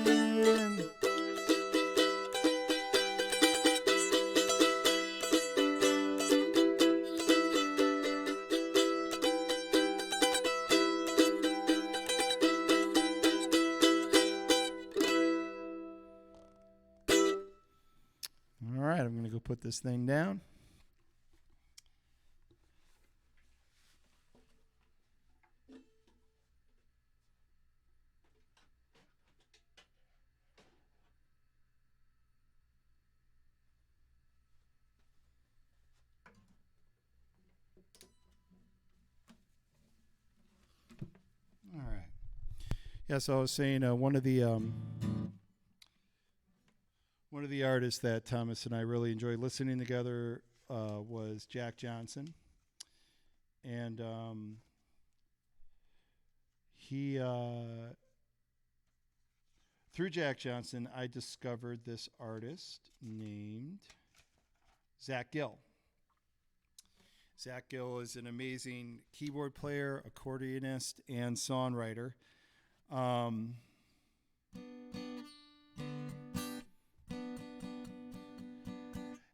All right, I'm going to go put this thing down. All right. Yeah, so I was saying one of the artists that Thomas and I really enjoyed listening together was Jack Johnson, and he through Jack Johnson I discovered this artist named Zach Gill. Zach Gill is an amazing keyboard player, accordionist, and songwriter.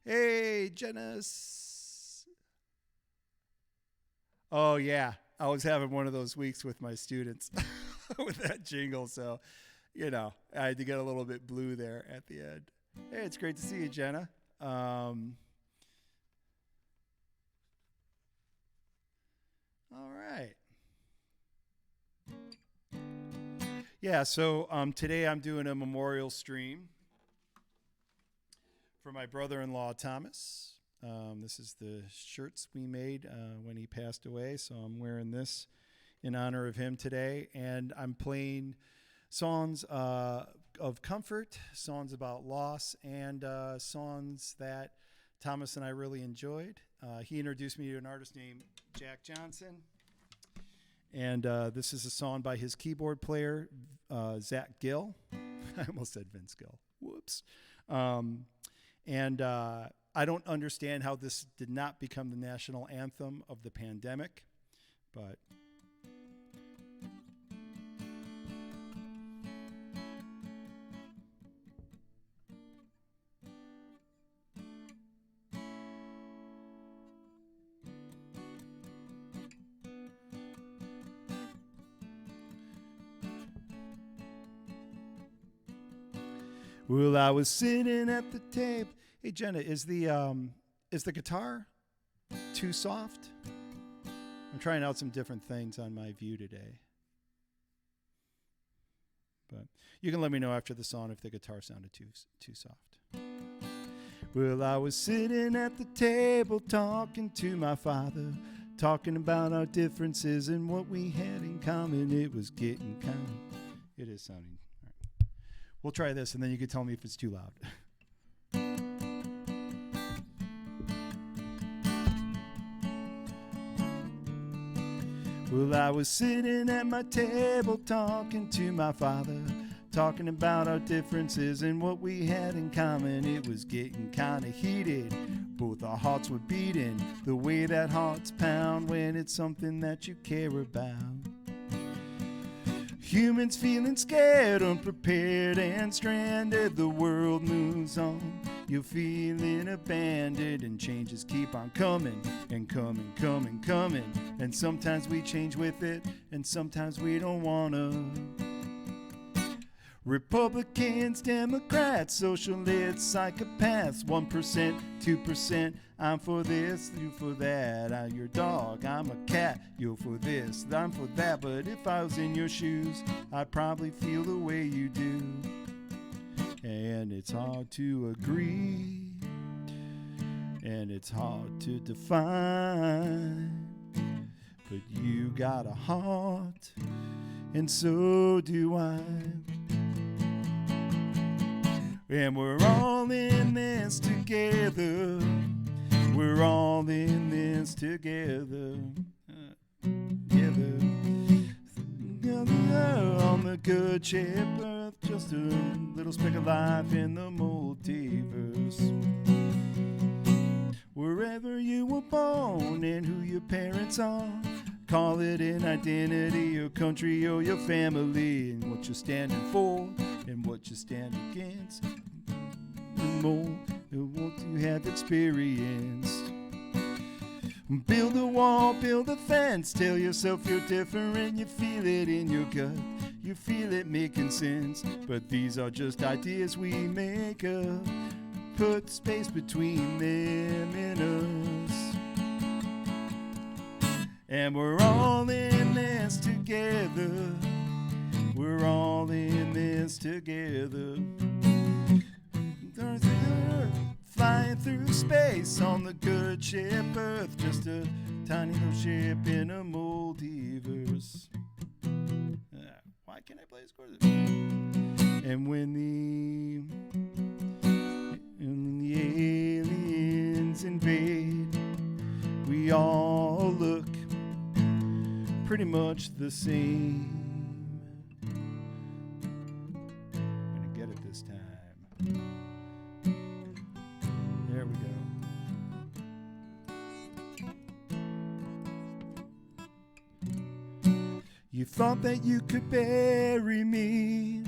Hey, Janice. Oh, yeah. I was having one of those weeks with my students with that jingle. So, I had to get a little bit blue there at the end. Hey, it's great to see you, Jenna. All right. Yeah, so today I'm doing a memorial stream for my brother-in-law, Thomas. This is the shirts we made when he passed away, so I'm wearing this in honor of him today. And I'm playing songs of comfort, songs about loss, and songs that Thomas and I really enjoyed. He introduced me to an artist named Jack Johnson. And this is a song by his keyboard player, Zach Gill. I almost said Vince Gill. Whoops. And I don't understand how this did not become the national anthem of the pandemic, but Well, I was sitting at the table. Hey, Jenna, is the guitar too soft? I'm trying out some different things on my view today. But you can let me know after the song if the guitar sounded too soft. Well, I was sitting at the table talking to my father, talking about our differences and what we had in common. It was getting kind of... It is sounding... All right. We'll try this, and then you can tell me if it's too loud. Well, I was sitting at my table talking to my father, talking about our differences and what we had in common. It was getting kind of heated. Both our hearts were beating the way that hearts pound when it's something that you care about. Humans feeling scared, unprepared and stranded. The world moves on. You're feeling abandoned and changes keep on coming and coming, coming, coming. And sometimes we change with it and sometimes we don't wanna. Republicans, Democrats, socialists, psychopaths, 1%, 2%, I'm for this, you for that, I'm your dog, I'm a cat, you're for this, I'm for that, but if I was in your shoes, I'd probably feel the way you do. And it's hard to agree, and it's hard to define, but you got a heart, and so do I. And we're all in this together. We're all in this together. Together. Together on the good ship earth. Just a little speck of life in the multiverse. Wherever you were born and who your parents are, call it an identity, your country or your family, and what you're standing for and what you stand against. More than what you have experienced. Build a wall, build a fence, tell yourself you're different, you feel it in your gut, you feel it making sense, but these are just ideas we make up. Put space between them and us. And we're all in this together. We're all in this together. Flying through space on the good ship Earth, just a tiny little ship in a multiverse. Why can't I play this chord? And when the aliens invade, we all look pretty much the same. I'm gonna get it this time. There we go. You thought that you could bury me,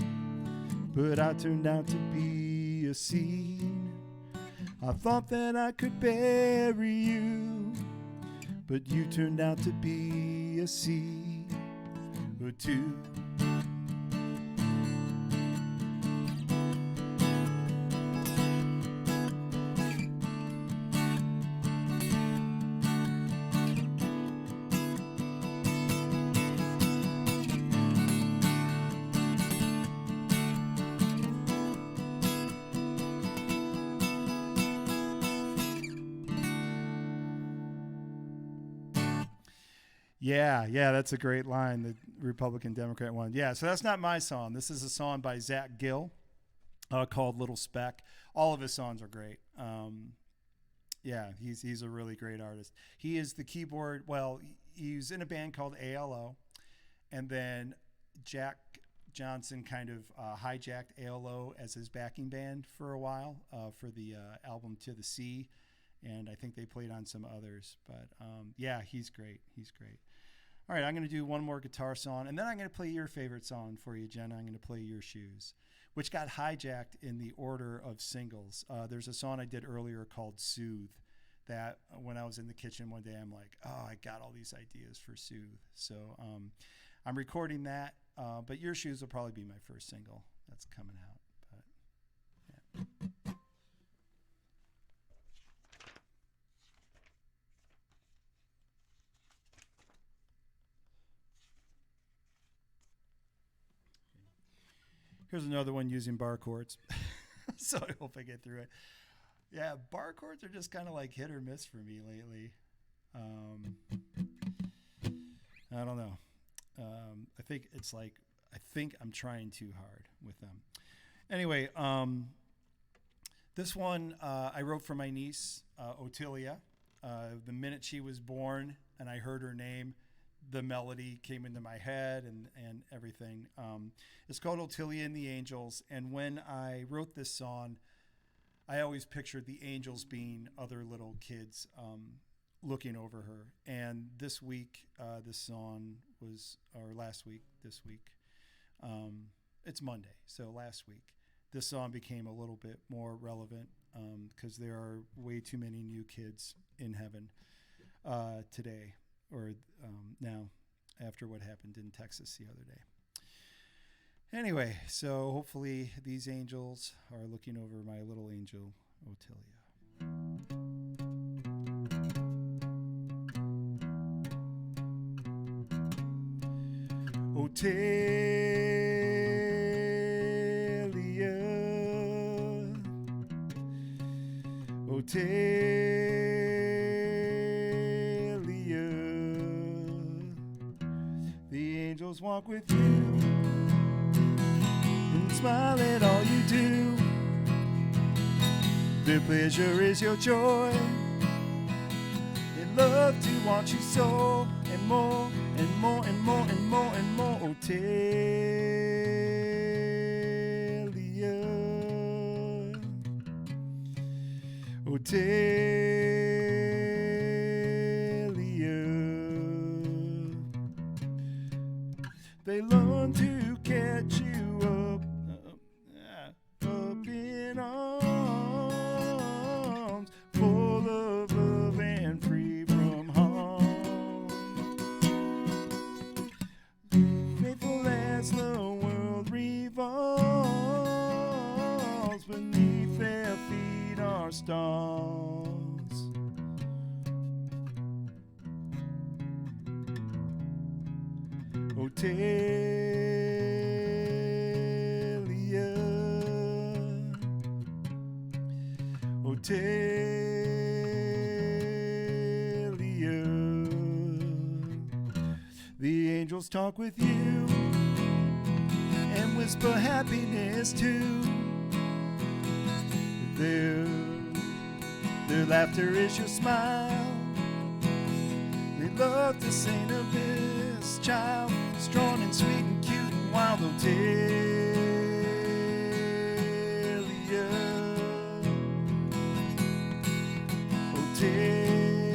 but I turned out to be a seed. I thought that I could bury you, but you turned out to be a seed or two. Yeah, that's a great line, the Republican Democrat one. Yeah, so that's not my song. This is a song by Zach Gill called Little Speck. All of his songs are great. Yeah, he's a really great artist. He is the keyboard. Well, he's in a band called ALO, and then Jack Johnson kind of hijacked ALO as his backing band for a while for the album To the Sea, and I think they played on some others. But yeah, he's great. He's great. All right, I'm going to do one more guitar song, and then I'm going to play your favorite song for you, Jenna. I'm going to play Your Shoes, which got hijacked in the order of singles. There's a song I did earlier called Soothe that when I was in the kitchen one day, I'm like, oh, I got all these ideas for Soothe. So I'm recording that, but Your Shoes will probably be my first single that's coming out. Here's another one using bar chords. So I hope I get through it. Yeah, bar chords are just kind of like hit or miss for me lately. I don't know. I think I'm trying too hard with them. Anyway, this one I wrote for my niece, Ottilia. The minute she was born and I heard her name, the melody came into my head and everything. It's called Ottilia and the Angels. And when I wrote this song, I always pictured the angels being other little kids looking over her. And this week, this song was, or last week, this week, it's Monday. So last week, this song became a little bit more relevant because there are way too many new kids in heaven today, or now, after what happened in Texas the other day. Anyway, so hopefully these angels are looking over my little angel, Ottilia. Ottilia, Ottilia, the angels walk with you and smile at all you do. Their pleasure is your joy. They love to watch you soar and more and more and more and more and more. Ottilia, Ottilia, they learn to catch you up in arms, full of love and free from harm. Faithful as the world revolves, beneath their feet are stars. Ottilia, Ottilia, the angels talk with you and whisper happiness too. Their laughter is your smile. They love to sing of this child, strong and sweet and cute and wild. Ottilia, Ottilia,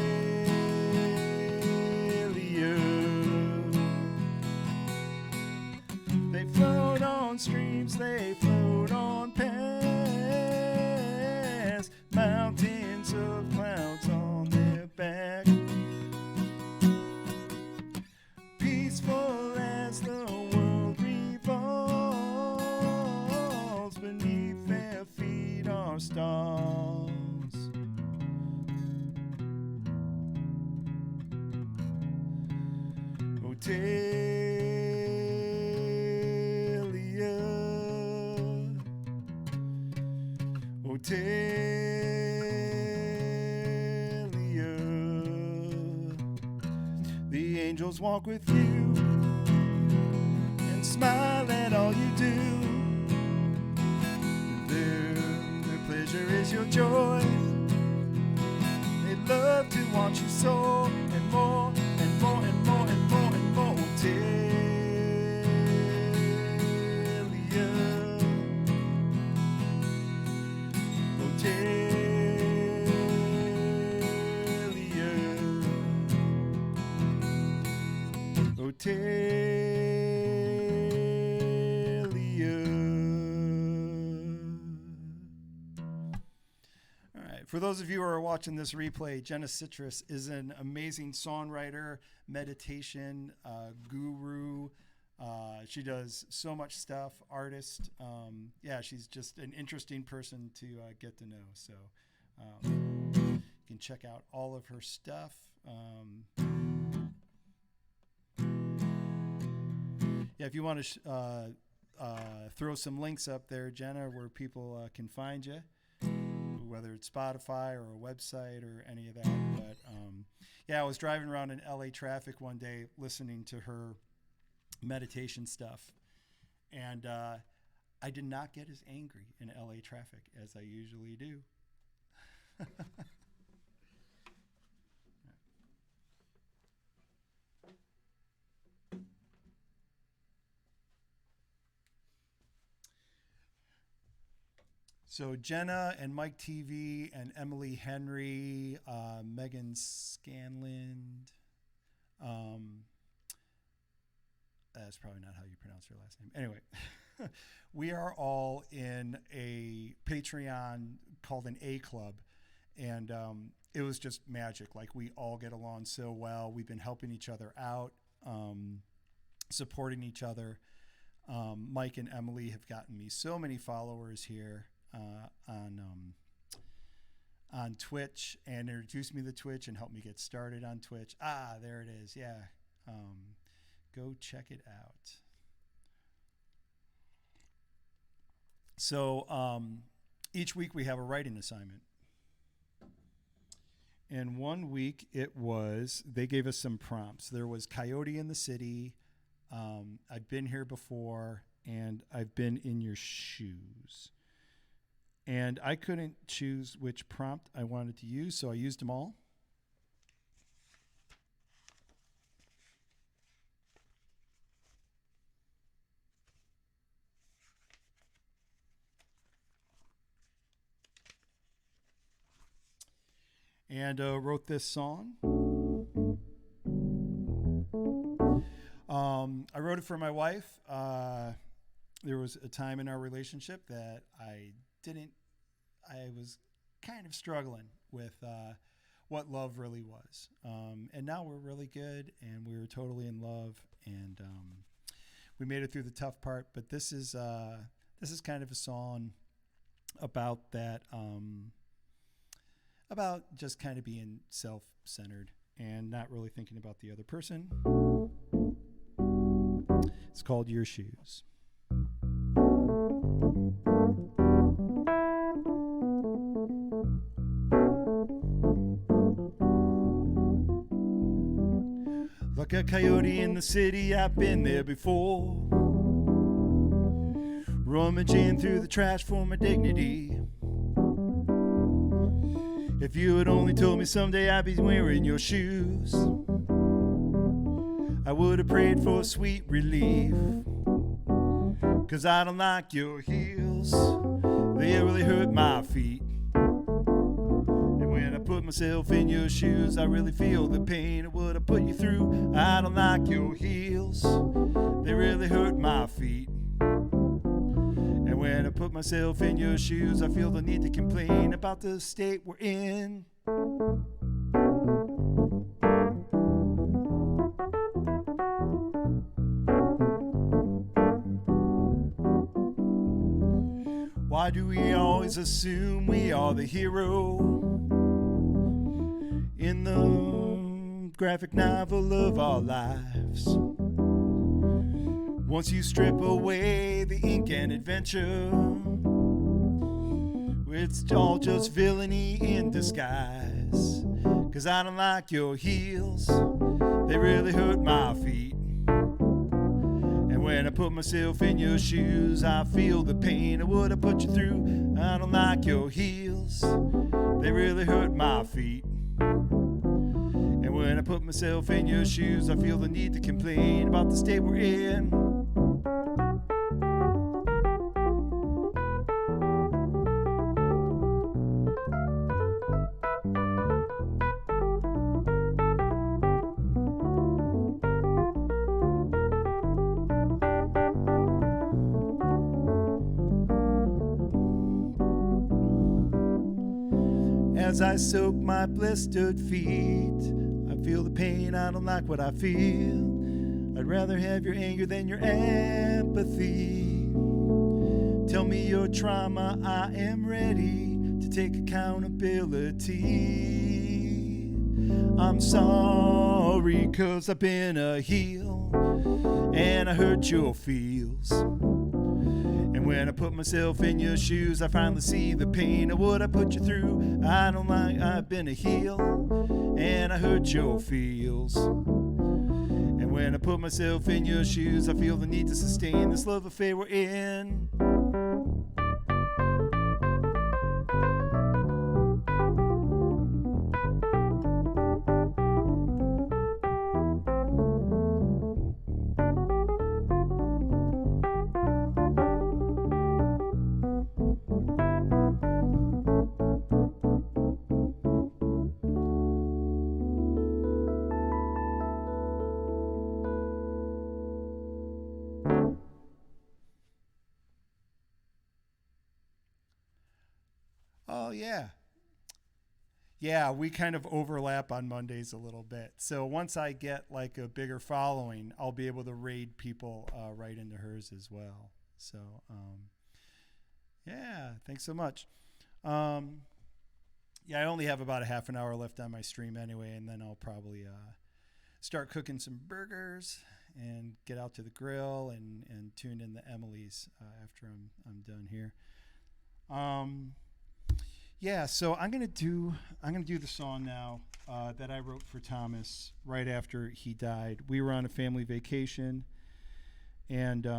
they float on streams, they float on paths, mountains of clouds on their back. Peaceful as the world revolves, beneath their feet are stars. Ottilia, Ottilia, the angels walk with you and smile at all you do. Their pleasure is your joy. They love to watch you soar and more and more and more and more and more. Ottilia, Ottilia. All right. For those of you who are watching this replay, Jenna Citrus is an amazing songwriter, meditation guru, She does so much stuff, artist. Yeah, she's just an interesting person to get to know. So you can check out all of her stuff. Yeah, if you want to throw some links up there, Jenna, where people can find you, whether it's Spotify or a website or any of that. But yeah, I was driving around in LA traffic one day listening to her meditation stuff, and I did not get as angry in LA traffic as I usually do. So Jenna and Mike TV and Emily Henry, Megan Scanland. That's probably not how you pronounce her last name. Anyway, we are all in a Patreon called an A Club. And it was just magic. Like, we all get along so well. We've been helping each other out, supporting each other. Mike and Emily have gotten me so many followers here on Twitch, and introduced me to Twitch and helped me get started on Twitch. There it is. Yeah. Go check it out. So each week we have a writing assignment. And one week they gave us some prompts. There was Coyote in the City, I've been here before, and I've been in your shoes. And I couldn't choose which prompt I wanted to use, so I used them all. And wrote this song. I wrote it for my wife. There was a time in our relationship that I was kind of struggling with what love really was. And now we're really good, and we were totally in love, and we made it through the tough part. But this is kind of a song about that, about just kind of being self-centered and not really thinking about the other person. It's called Your Shoes. Like a coyote in the city, I've been there before, rummaging through the trash for my dignity. If you had only told me someday I'd be wearing your shoes, I would have prayed for sweet relief. 'Cause I don't like your heels, they really hurt my feet. And when I put myself in your shoes, I really feel the pain of what I put you through. I don't like your heels, they really hurt my feet. And when I put myself in your shoes, I feel the need to complain about the state we're in. Why do we always assume we are the hero in the graphic novel of our lives? Once you strip away the ink and adventure, it's all just villainy in disguise. 'Cause I don't like your heels, they really hurt my feet. And when I put myself in your shoes, I feel the pain of what I put you through. I don't like your heels, they really hurt my feet. And when I put myself in your shoes, I feel the need to complain about the state we're in. As I soak my blistered feet, I feel the pain, I don't like what I feel. I'd rather have your anger than your empathy. Tell me your trauma, I am ready to take accountability. I'm sorry 'cause I've been a heel and I hurt your feels. And when I put myself in your shoes, I finally see the pain of what I put you through. I don't like I've been a heel and I hurt your feels. And when I put myself in your shoes, I feel the need to sustain this love affair we're in. Oh, yeah. Yeah, we kind of overlap on Mondays a little bit. So once I get like a bigger following, I'll be able to raid people right into hers as well. So, yeah, thanks so much. Yeah, I only have about a half an hour left on my stream anyway, and then I'll probably start cooking some burgers and get out to the grill and tune in to Emily's after I'm done here. Yeah, so I'm gonna do the song now that I wrote for Thomas right after he died. We were on a family vacation, and it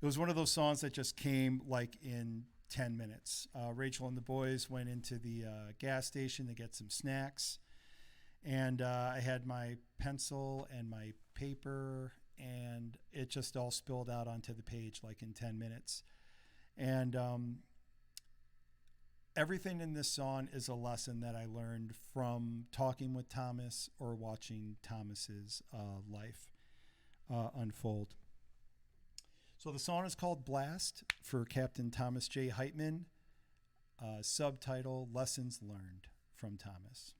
was one of those songs that just came like in 10 minutes. Rachel and the boys went into the gas station to get some snacks, and I had my pencil and my paper, and it just all spilled out onto the page like in 10 minutes. And everything in this song is a lesson that I learned from talking with Thomas or watching Thomas's life unfold. So the song is called Blast for Captain Thomas J. Heitmann. Subtitle, Lessons Learned from Thomas.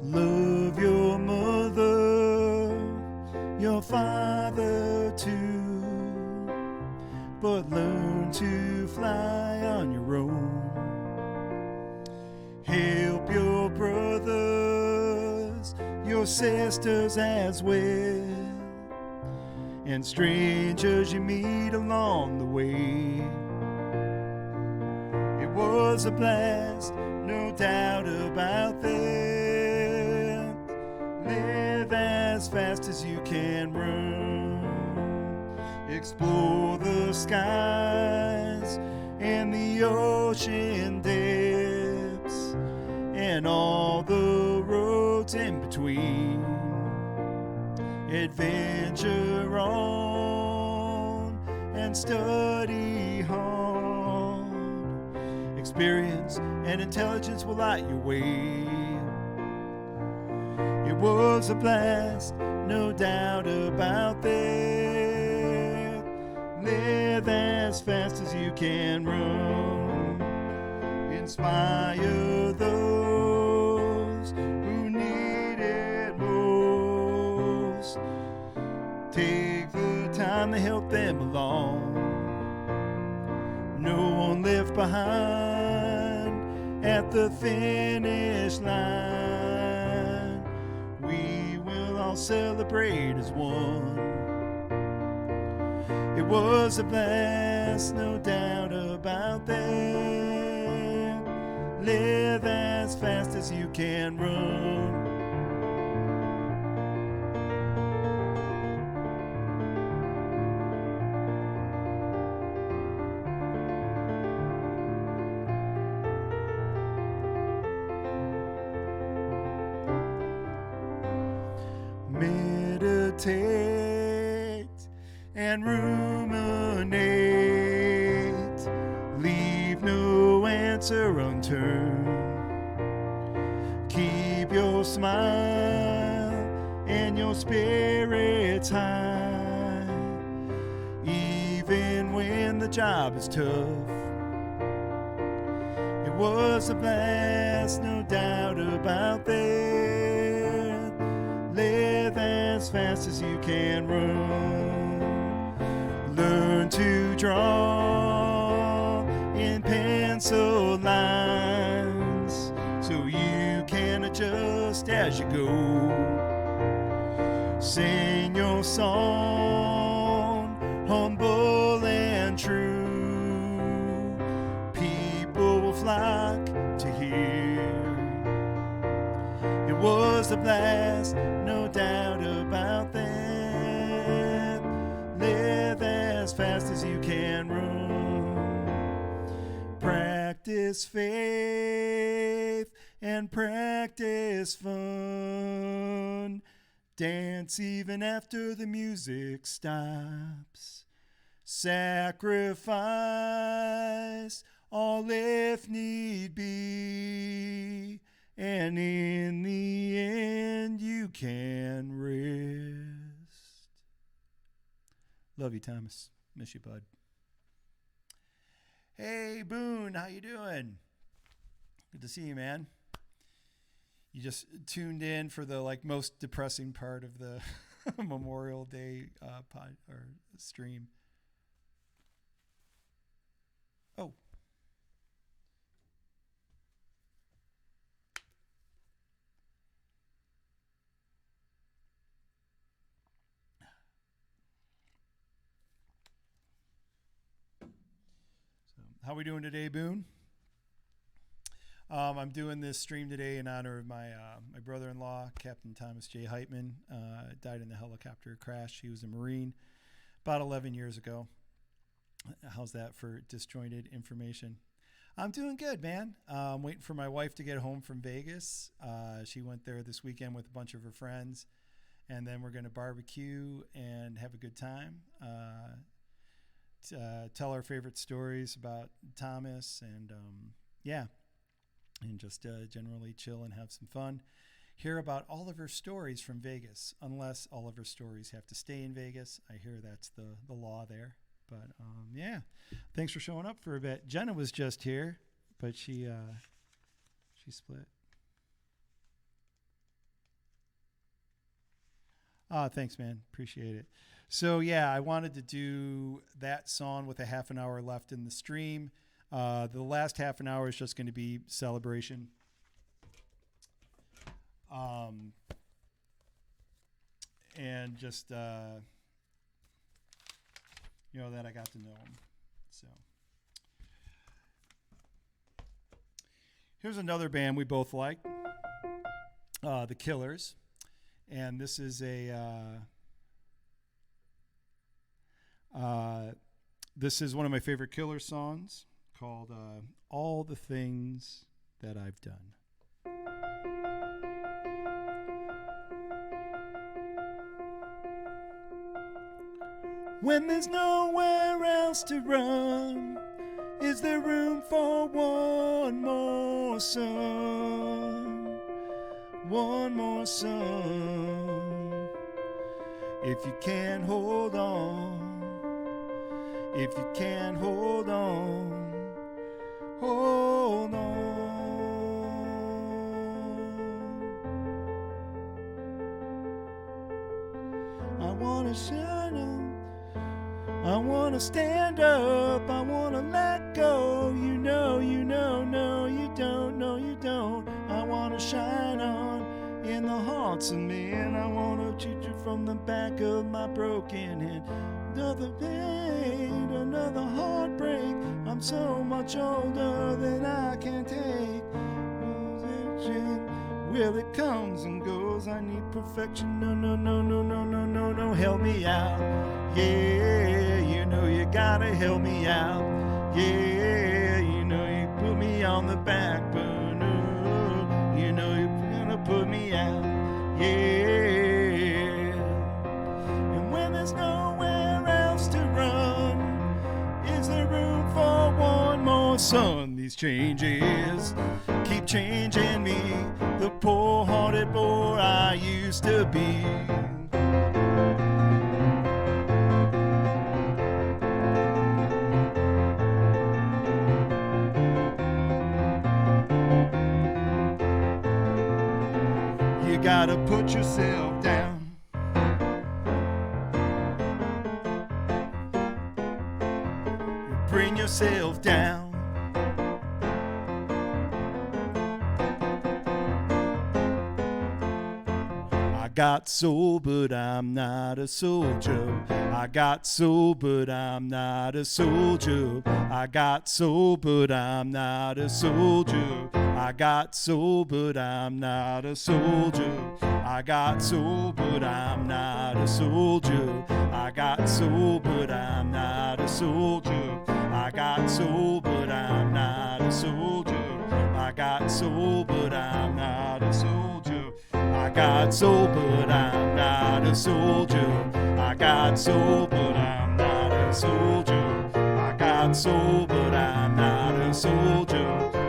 Love your mother, your father too, but learn to fly on your own. Help your brothers, your sisters as well, and strangers you meet along the way. It was a blast, no doubt about that. Live as fast as you can run. Explore the skies and the ocean depths and all the roads in between. Adventure on and study hard. Experience and intelligence will light your way. It was a blast, no doubt about that. Live as fast as you can run. Inspire those who need it most. Take the time to help them along. No one left behind at the finish line. We will all celebrate as one. It was a blast, no doubt about that. Live as fast as you can run. Meditate and ruminate. Leave no answer unturned. Keep your smile and your spirits high, even when the job is tough. It was a blast, no doubt about that. Live as fast as you can run. Learn to draw in pencil lines so you can adjust as you go. Sing your song, humble and true. People will flock to hear. It was a blast, no doubt about that. Live as fast as you can run. Practice faith and practice fun. Dance even after the music stops. Sacrifice all if need be. And in the end, you can rest. Love you, Thomas. Miss you, bud. Hey, Boone, how you doing? Good to see you, man. You just tuned in for the most depressing part of the Memorial Day pod or stream. Oh. How we doing today, Boone? I'm doing this stream today in honor of my brother-in-law, Captain Thomas J. Heitmann. Died in the helicopter crash. He was a Marine about 11 years ago. How's that for disjointed information? I'm doing good, man. I'm waiting for my wife to get home from Vegas. She went there this weekend with a bunch of her friends, and then we're going to barbecue and have a good time. Tell our favorite stories about Thomas and and just generally chill and have some fun. Hear about all of her stories from Vegas, unless all of her stories have to stay in Vegas. I hear that's the law there. But thanks for showing up for a bit. Jenna was just here, but she split. Thanks, man. Appreciate it. So, I wanted to do that song with a half an hour left in the stream. The last half an hour is just going to be celebration. And just, that I got to know him. So, here's another band we both like, The Killers. And this is one of my favorite Killer songs called All the Things That I've Done. When there's nowhere else to run, is there room for one more song? One more song. If you can't hold on, if you can't hold on, hold on. I wanna shine on, I wanna stand up, I wanna let go. You know, no, you don't, no, you don't. I wanna shine on in the hearts of men. I wanna shoot you from the back of my broken head. Another pain, another heartbreak. I'm so much older than I can take. Well, it comes and goes. I need perfection. No, no, no, no, no, no, no, no. Help me out. Yeah, you know you gotta help me out. Yeah, you know you put me on the back burner. You know you're gonna put me out. Yeah. And when there's nowhere else to run, is there room for one more song? These these changes keep changing me, the poor-hearted boy I used to be. You gotta put yourself down. You bring yourself down. I got soul, but I'm not a soldier. I got soul, but I'm not a soldier. I got soul, but I'm not a soldier. I got soul, but I'm not a soldier. I got soul, but I'm not a soldier. I got soul, but I'm not a soldier. I got soul, but I'm not a soldier. I got soul, but I'm not a soldier. I got soul, but I'm not a soldier. I got soul, but I'm not a soldier. I got soul, but I'm not a soldier.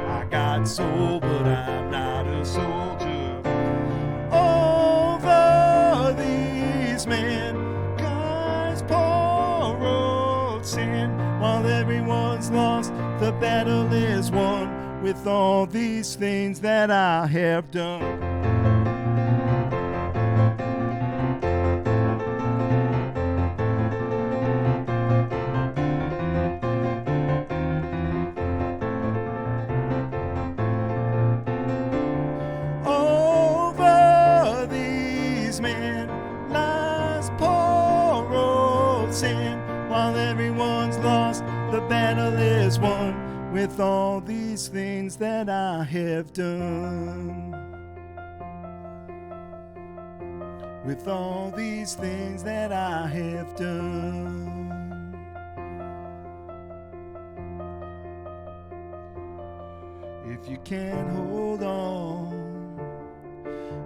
I got soul, but I'm not a soldier. Over these mankind's poor old sin, while everyone's lost, the battle is won with all these things that I have done. Over these men lies poor old sin, while everyone's lost, the battle is won with all these things that I have done. With all these things that I have done. If you can't hold on,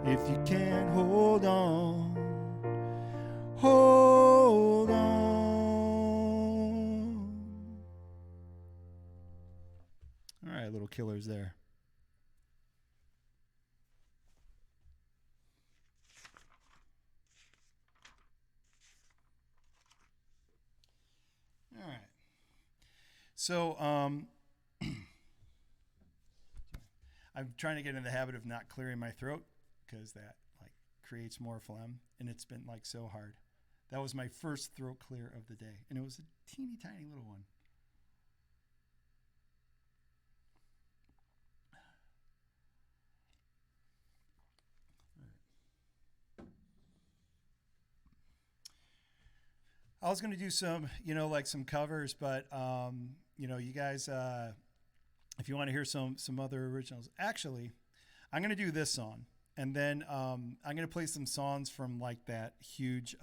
if you can't hold on, hold on. All right, little killers there. All right. So, I'm trying to get in the habit of not clearing my throat because that like creates more phlegm, and it's been like so hard. That was my first throat clear of the day, and it was a teeny tiny little one. I was going to do some, like some covers, but you guys, if you want to hear some other originals, actually, I'm going to do this song, and then I'm going to play some songs from like that huge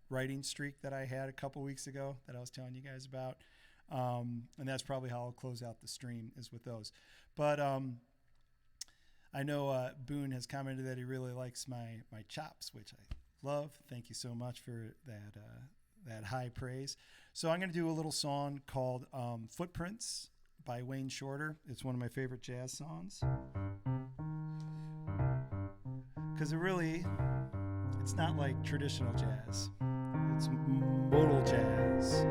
writing streak that I had a couple weeks ago that I was telling you guys about, and that's probably how I'll close out the stream is with those. But I know Boone has commented that he really likes my chops, which I love. Thank you so much for that high praise. So I'm going to do a little song called Footprints by Wayne Shorter. It's one of my favorite jazz songs. Because it's not like traditional jazz. It's modal jazz.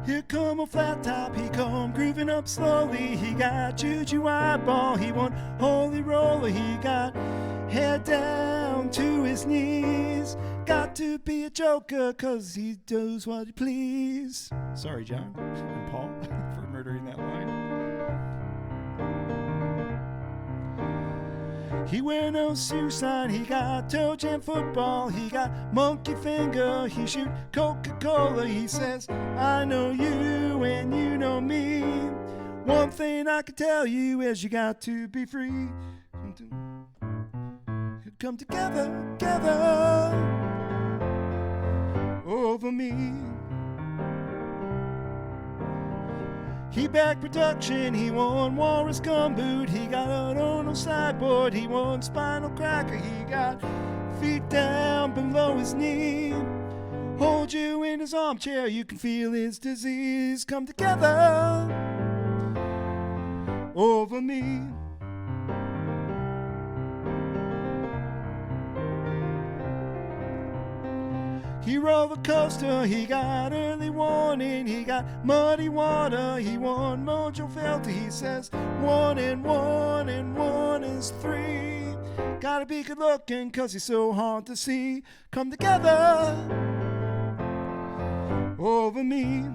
Here come a flat top, he come grooving up slowly. He got juju eyeball, he want holy roller. He got head down to his knees. Got to be a joker, cause he does what he please. Sorry, John and Paul, for murdering that line. He wear no shoe sign, he got toe jam football, he got monkey finger, he shoot Coca-Cola. He says, I know you and you know me. One thing I can tell you is you got to be free. Come together, together over me. He back production, he won Walrus Gumboot, he got an Arnold sideboard, he won Spinal Cracker, he got feet down below his knee. Hold you in his armchair, you can feel his disease. Come together over me. He roller coaster, he got early warning, he got muddy water, he won Mojo Filter. He says 1 and 1 and 1 is 3. Gotta be good looking cause he's so hard to see. Come together over me.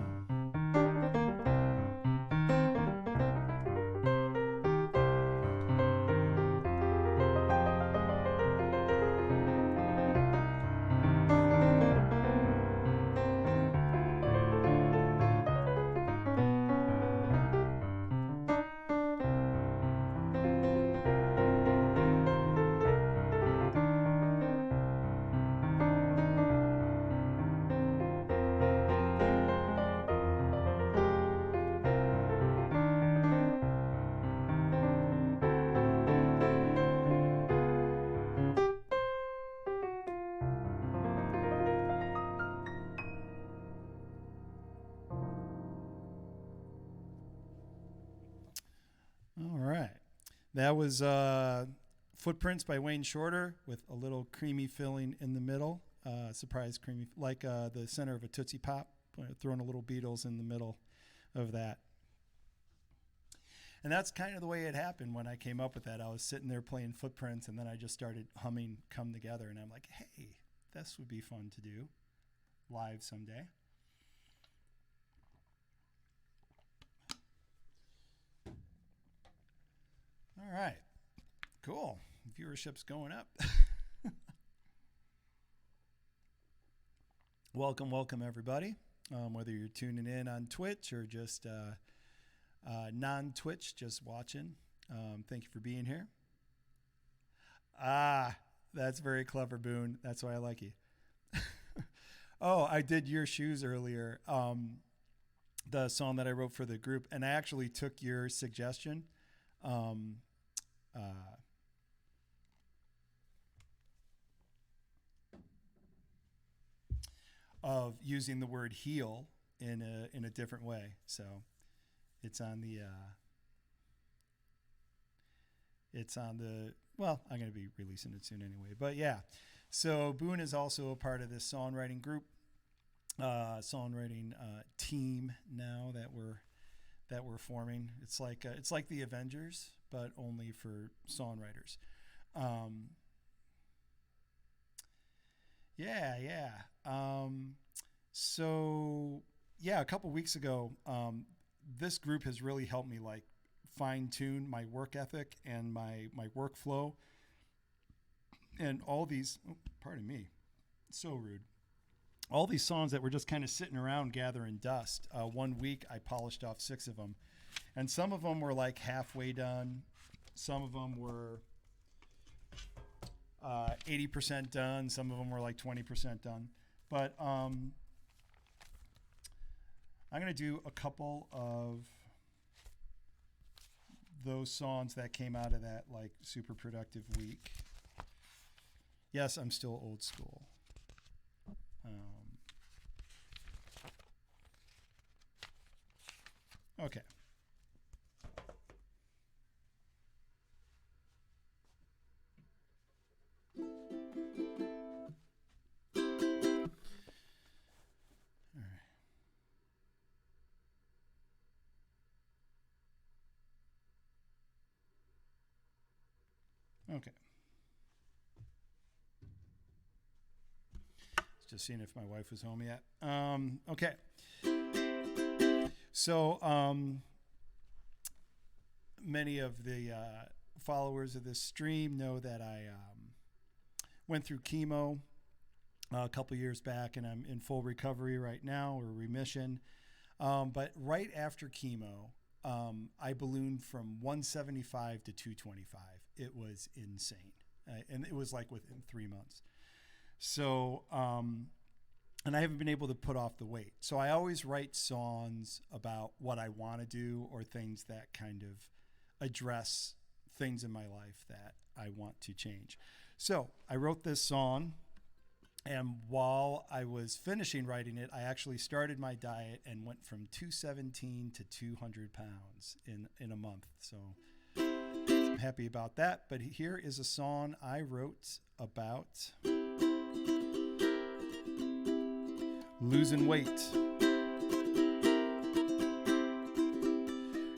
All right. That was Footprints by Wayne Shorter with a little creamy filling in the middle. Surprise creamy, like the center of a Tootsie Pop, throwing a little Beatles in the middle of that. And that's kind of the way it happened when I came up with that. I was sitting there playing Footprints, and then I just started humming Come Together, and I'm like, hey, this would be fun to do live someday. All right, cool. Viewership's going up. Welcome everybody. Whether you're tuning in on Twitch or just non-Twitch, just watching. Thank you for being here. That's very clever, Boone. That's why I like you. Oh, I did Your Shoes earlier, the song that I wrote for the group, and I actually took your suggestion. Of using the word heal in a different way. So it's on the well, I'm going to be releasing it soon anyway, but yeah. So Boone is also a part of this songwriting group, songwriting team now that we're forming. It's like the Avengers, but only for songwriters. So a couple weeks ago, this group has really helped me like fine tune my work ethic and my workflow and all these, pardon me, so rude. All these songs that were just kind of sitting around gathering dust. 1 week I polished off 6 of them, and some of them were like halfway done. Some of them were 80% done. Some of them were like 20% done. But I'm going to do a couple of those songs that came out of that like super productive week. Yes, I'm still old school. Okay. Okay. Just seeing if my wife was home yet. Okay. So many of the followers of this stream know that I went through chemo a couple years back, and I'm in full recovery right now, or remission. But right after chemo, I ballooned from 175 to 225. It was insane. And it was like within 3 months. So, and I haven't been able to put off the weight. So I always write songs about what I want to do, or things that kind of address things in my life that I want to change. So I wrote this song, and while I was finishing writing it, I actually started my diet and went from 217 to 200 pounds in a month. So I'm happy about that. But here is a song I wrote about losing weight.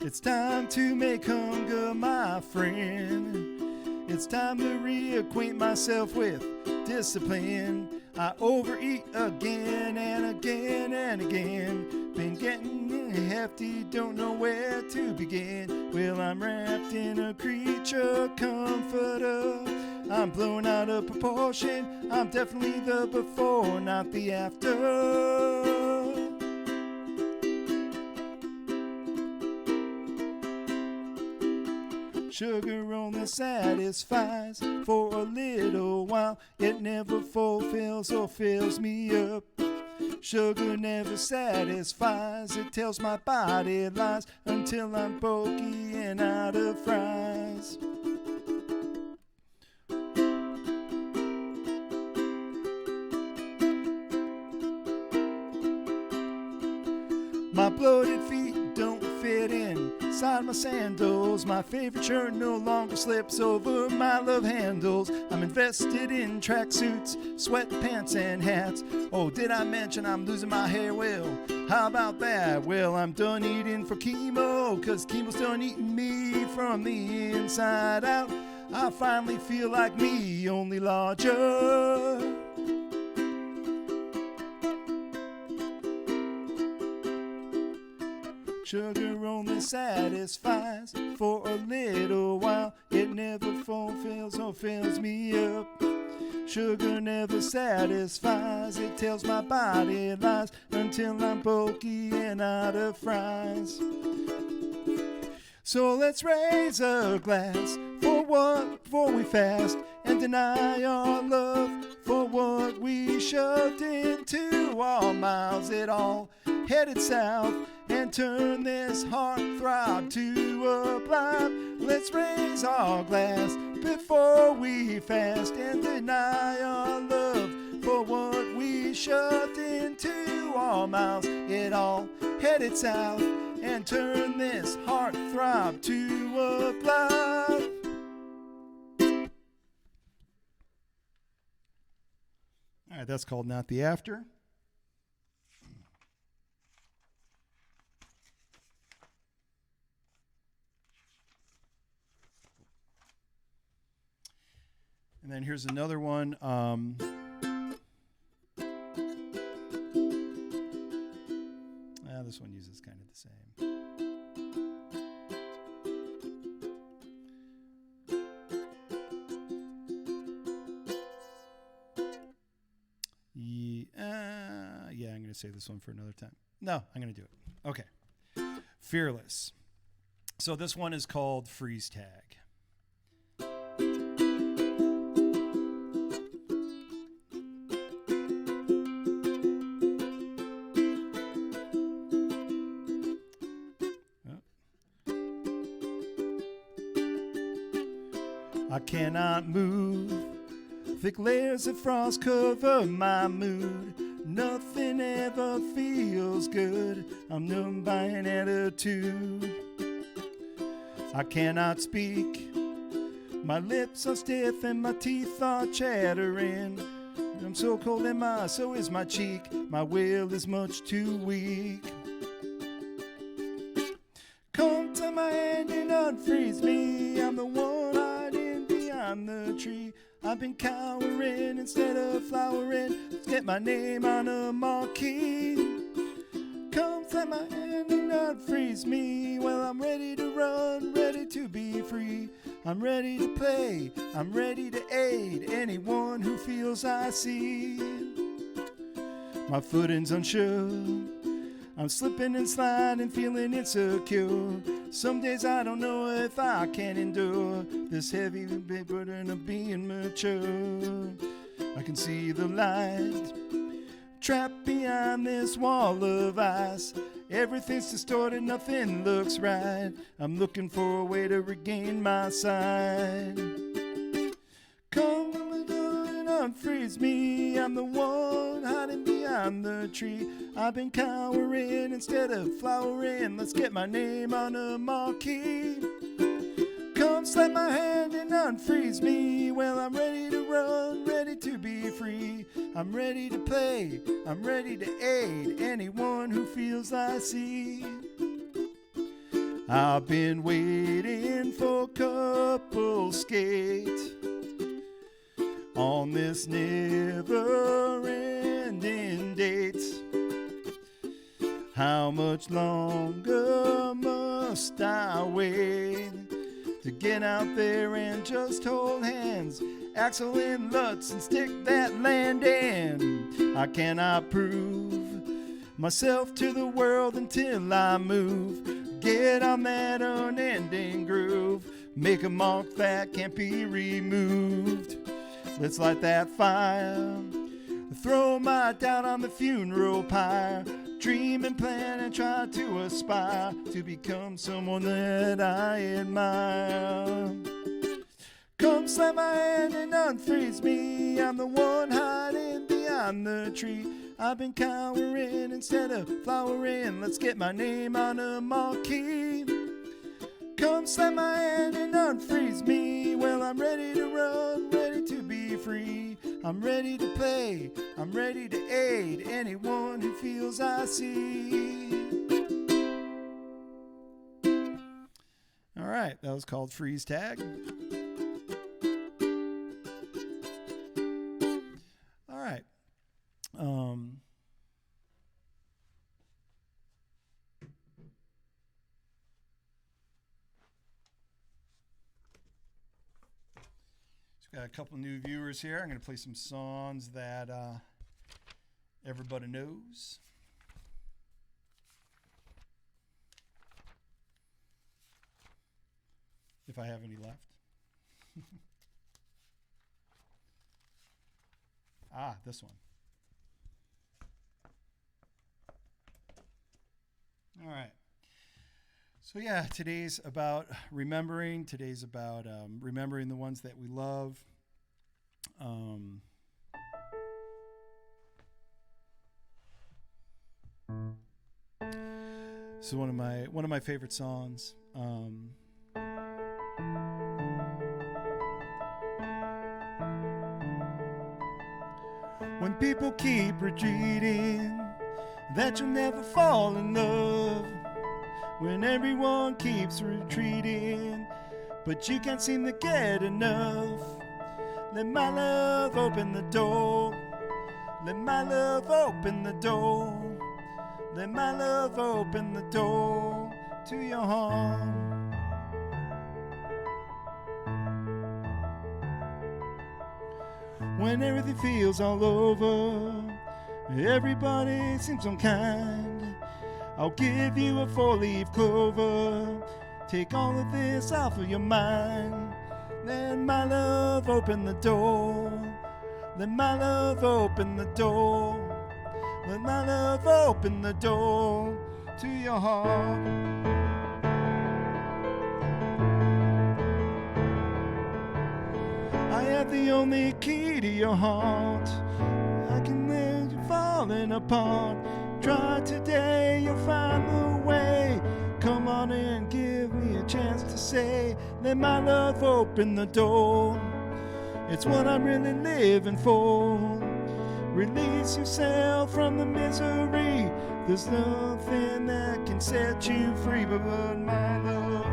It's time to make hunger my friend. It's time to reacquaint myself with discipline. I overeat again and again and again. Been getting hefty, don't know where to begin. Well, I'm wrapped in a creature comforter. I'm blown out of proportion. I'm definitely the before, not the after. Sugar only satisfies for a little while. It never fulfills or fills me up. Sugar never satisfies. It tells my body lies until I'm bulky and out of fries. My bloated feet don't fit inside my sandals. My favorite shirt no longer slips over my love handles. I'm invested in tracksuits, sweatpants, and hats. Oh, did I mention I'm losing my hair? Well, how about that? Well, I'm done eating for chemo, 'cause chemo's done eating me from the inside out. I finally feel like me, only larger. Sugar only satisfies for a little while. It never fulfills or fills me up. Sugar never satisfies. It tells my body lies until I'm bulky and out of fries. So let's raise a glass for what before we fast, and deny our love for what we shoved into our mouths. It all headed south, and turn this heartthrob to a blab. Let's raise our glass before we fast, and deny our love for what we shoved into our mouths. It all headed south, and turn this heartthrob to a blab. All right, that's called Not the After. And then here's another one. This one uses kind of the same. Yeah, I'm going to save this one for another time. No, I'm going to do it. Okay. Fearless. So this one is called Freeze Tag. I cannot move. Thick layers of frost cover my mood. Nothing ever feels good. I'm numb by an attitude. I cannot speak. My lips are stiff and my teeth are chattering. I'm so cold and so is my cheek. My will is much too weak. Come to my hand and unfreeze me. I'm the one hiding behind beyond the tree. I've been cowering instead of flowering. Let's get my name on a marquee. Come flat my hand and unfreeze me. Well, I'm ready to run, ready to be free. I'm ready to play, I'm ready to aid anyone who feels I see. My footing's unsure, I'm slipping and sliding, feeling insecure. Some days I don't know if I can endure this heavy big burden of being mature. I can see the light trapped behind this wall of ice. Everything's distorted, nothing looks right. I'm looking for a way to regain my sight. Come and unfreeze me. I'm the one hiding behind the tree. I've been cowering instead of flowering. Let's get my name on a marquee. Come slap my hand and unfreeze me. Well, I'm ready to run, ready to be free. I'm ready to play, I'm ready to aid anyone who feels I see. I've been waiting for couples skate on this never-ending date. How much longer must I wait to get out there and just hold hands, axle in Lutz and stick that landing? I cannot prove myself to the world until I move. Get on that unending groove, make a mark that can't be removed. Let's light that fire, throw my doubt on the funeral pyre. Dream and plan and try to aspire to become someone that I admire. Come slap my hand and unfreeze me. I'm the one hiding behind the tree. I've been cowering instead of flowering. Let's get my name on a marquee. Come slap my hand and unfreeze me. Well, I'm ready to run, ready to be free. I'm ready to play, I'm ready to aid anyone who feels I see. All right, that was called Freeze Tag. All right. Got a couple new viewers here. I'm going to play some songs that everybody knows. If I have any left. This one. All right. So yeah, today's about remembering. Today's about remembering the ones that we love. So one of my favorite songs. When people keep retreating, that you'll never fall in love. When everyone keeps retreating, but you can't seem to get enough. Let my love open the door. Let my love open the door. Let my love open the door to your heart. When everything feels all over, everybody seems unkind, I'll give you a 4-leaf clover. Take all of this off of your mind. Let my love open the door. Let my love open the door. Let my love open the door to your heart. I have the only key to your heart. I can live you falling apart. Try today, you'll find the way. Come on and give me a chance to say, let my love open the door. It's what I'm really living for. Release yourself from the misery. There's nothing that can set you free but my love.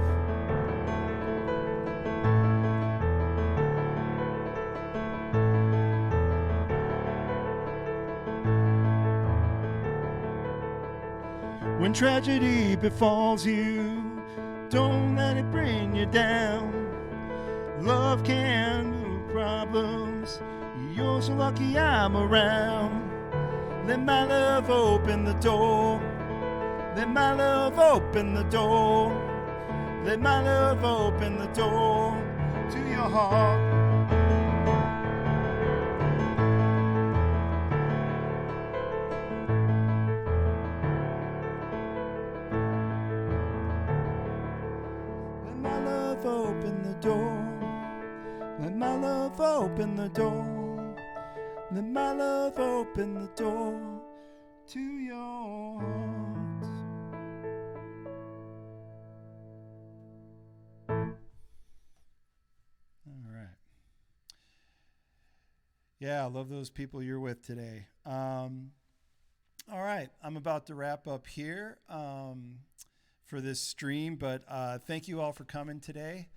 When tragedy befalls you, don't let it bring you down. Love can move problems. You're so lucky I'm around. Let my love open the door. Let my love open the door. Let my love open the door to your heart. Let my love open the door. Let my love open the door. Let my love open the door to your heart. All right. Yeah, I love those people you're with today. All right, I'm about to wrap up here for this stream, but thank you all for coming today.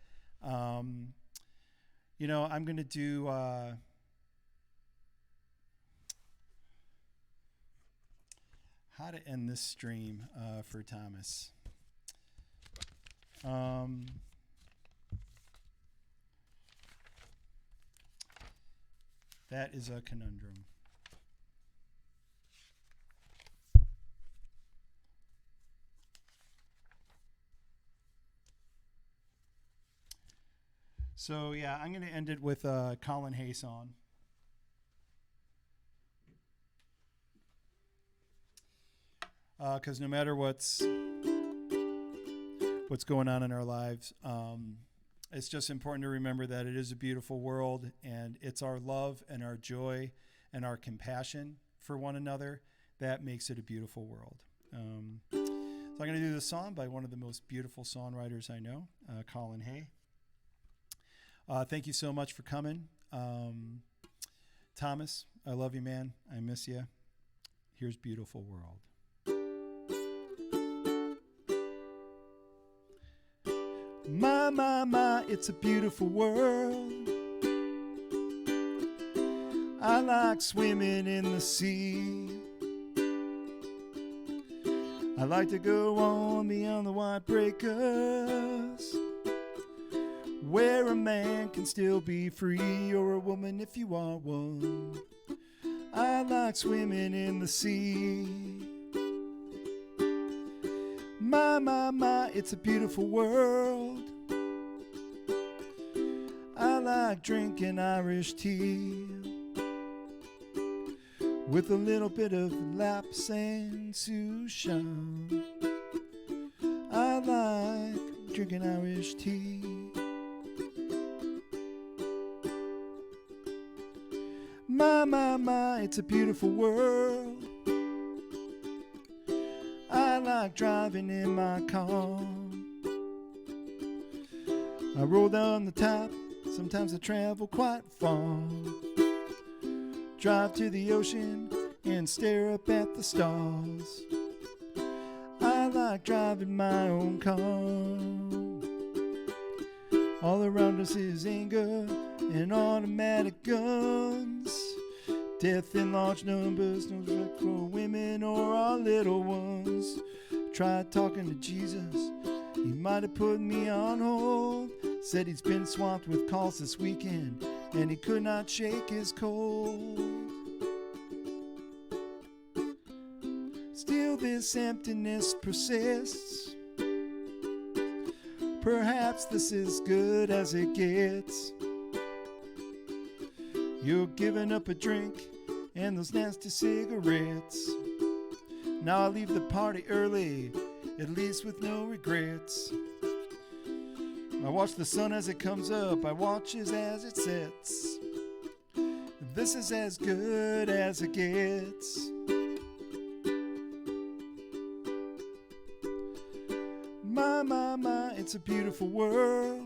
You know, I'm going to do... how to end this stream for Thomas. That is a conundrum. So yeah, I'm going to end it with a Colin Hay song. Because no matter what's going on in our lives, it's just important to remember that it is a beautiful world, and it's our love and our joy and our compassion for one another that makes it a beautiful world. So I'm going to do this song by one of the most beautiful songwriters I know, Colin Hay. Thank you so much for coming. Thomas, I love you, man. I miss you. Here's Beautiful World. My, it's a beautiful world. I like swimming in the sea. I like to go on beyond the white breakers, where a man can still be free, or a woman if you are one. I like swimming in the sea. My, it's a beautiful world. I like drinking Irish tea with a little bit of Laps and Souchong. I like drinking Irish tea. My, it's a beautiful world. I like driving in my car. I roll down the top, sometimes I travel quite far. Drive to the ocean and stare up at the stars. I like driving my own car. All around us is anger and automatic guns. Death in large numbers, no respect for women or our little ones. Tried talking to Jesus, he might have put me on hold. Said he's been swamped with calls this weekend and he could not shake his cold. Still this emptiness persists. Perhaps this is good as it gets. You're giving up a drink and those nasty cigarettes. Now I leave the party early, at least with no regrets. I watch the sun as it comes up, I watch it as it sets. This is as good as it gets. My, it's a beautiful world.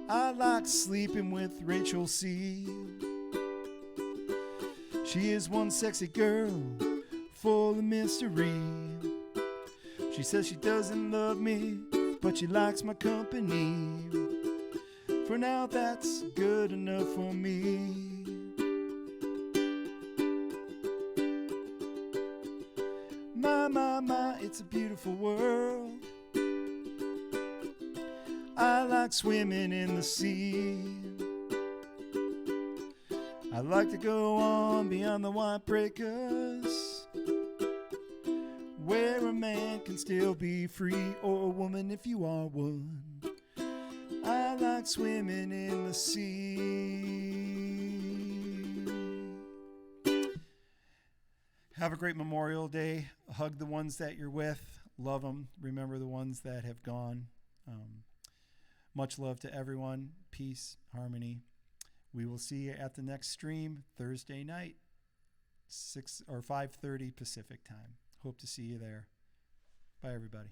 I like sleeping with Rachel C. She is one sexy girl, full of mystery. She says she doesn't love me, but she likes my company. For now, that's good enough for me. my, it's a beautiful world. I like swimming in the sea. I like to go on beyond the white breakers, where a man can still be free, or a woman if you are one. I like swimming in the sea. Have a great Memorial Day. Hug the ones that you're with. Love them. Remember the ones that have gone. Much love to everyone. Peace, harmony. We will see you at the next stream Thursday night, 6 or 5:30 Pacific time. Hope to see you there. Bye, everybody.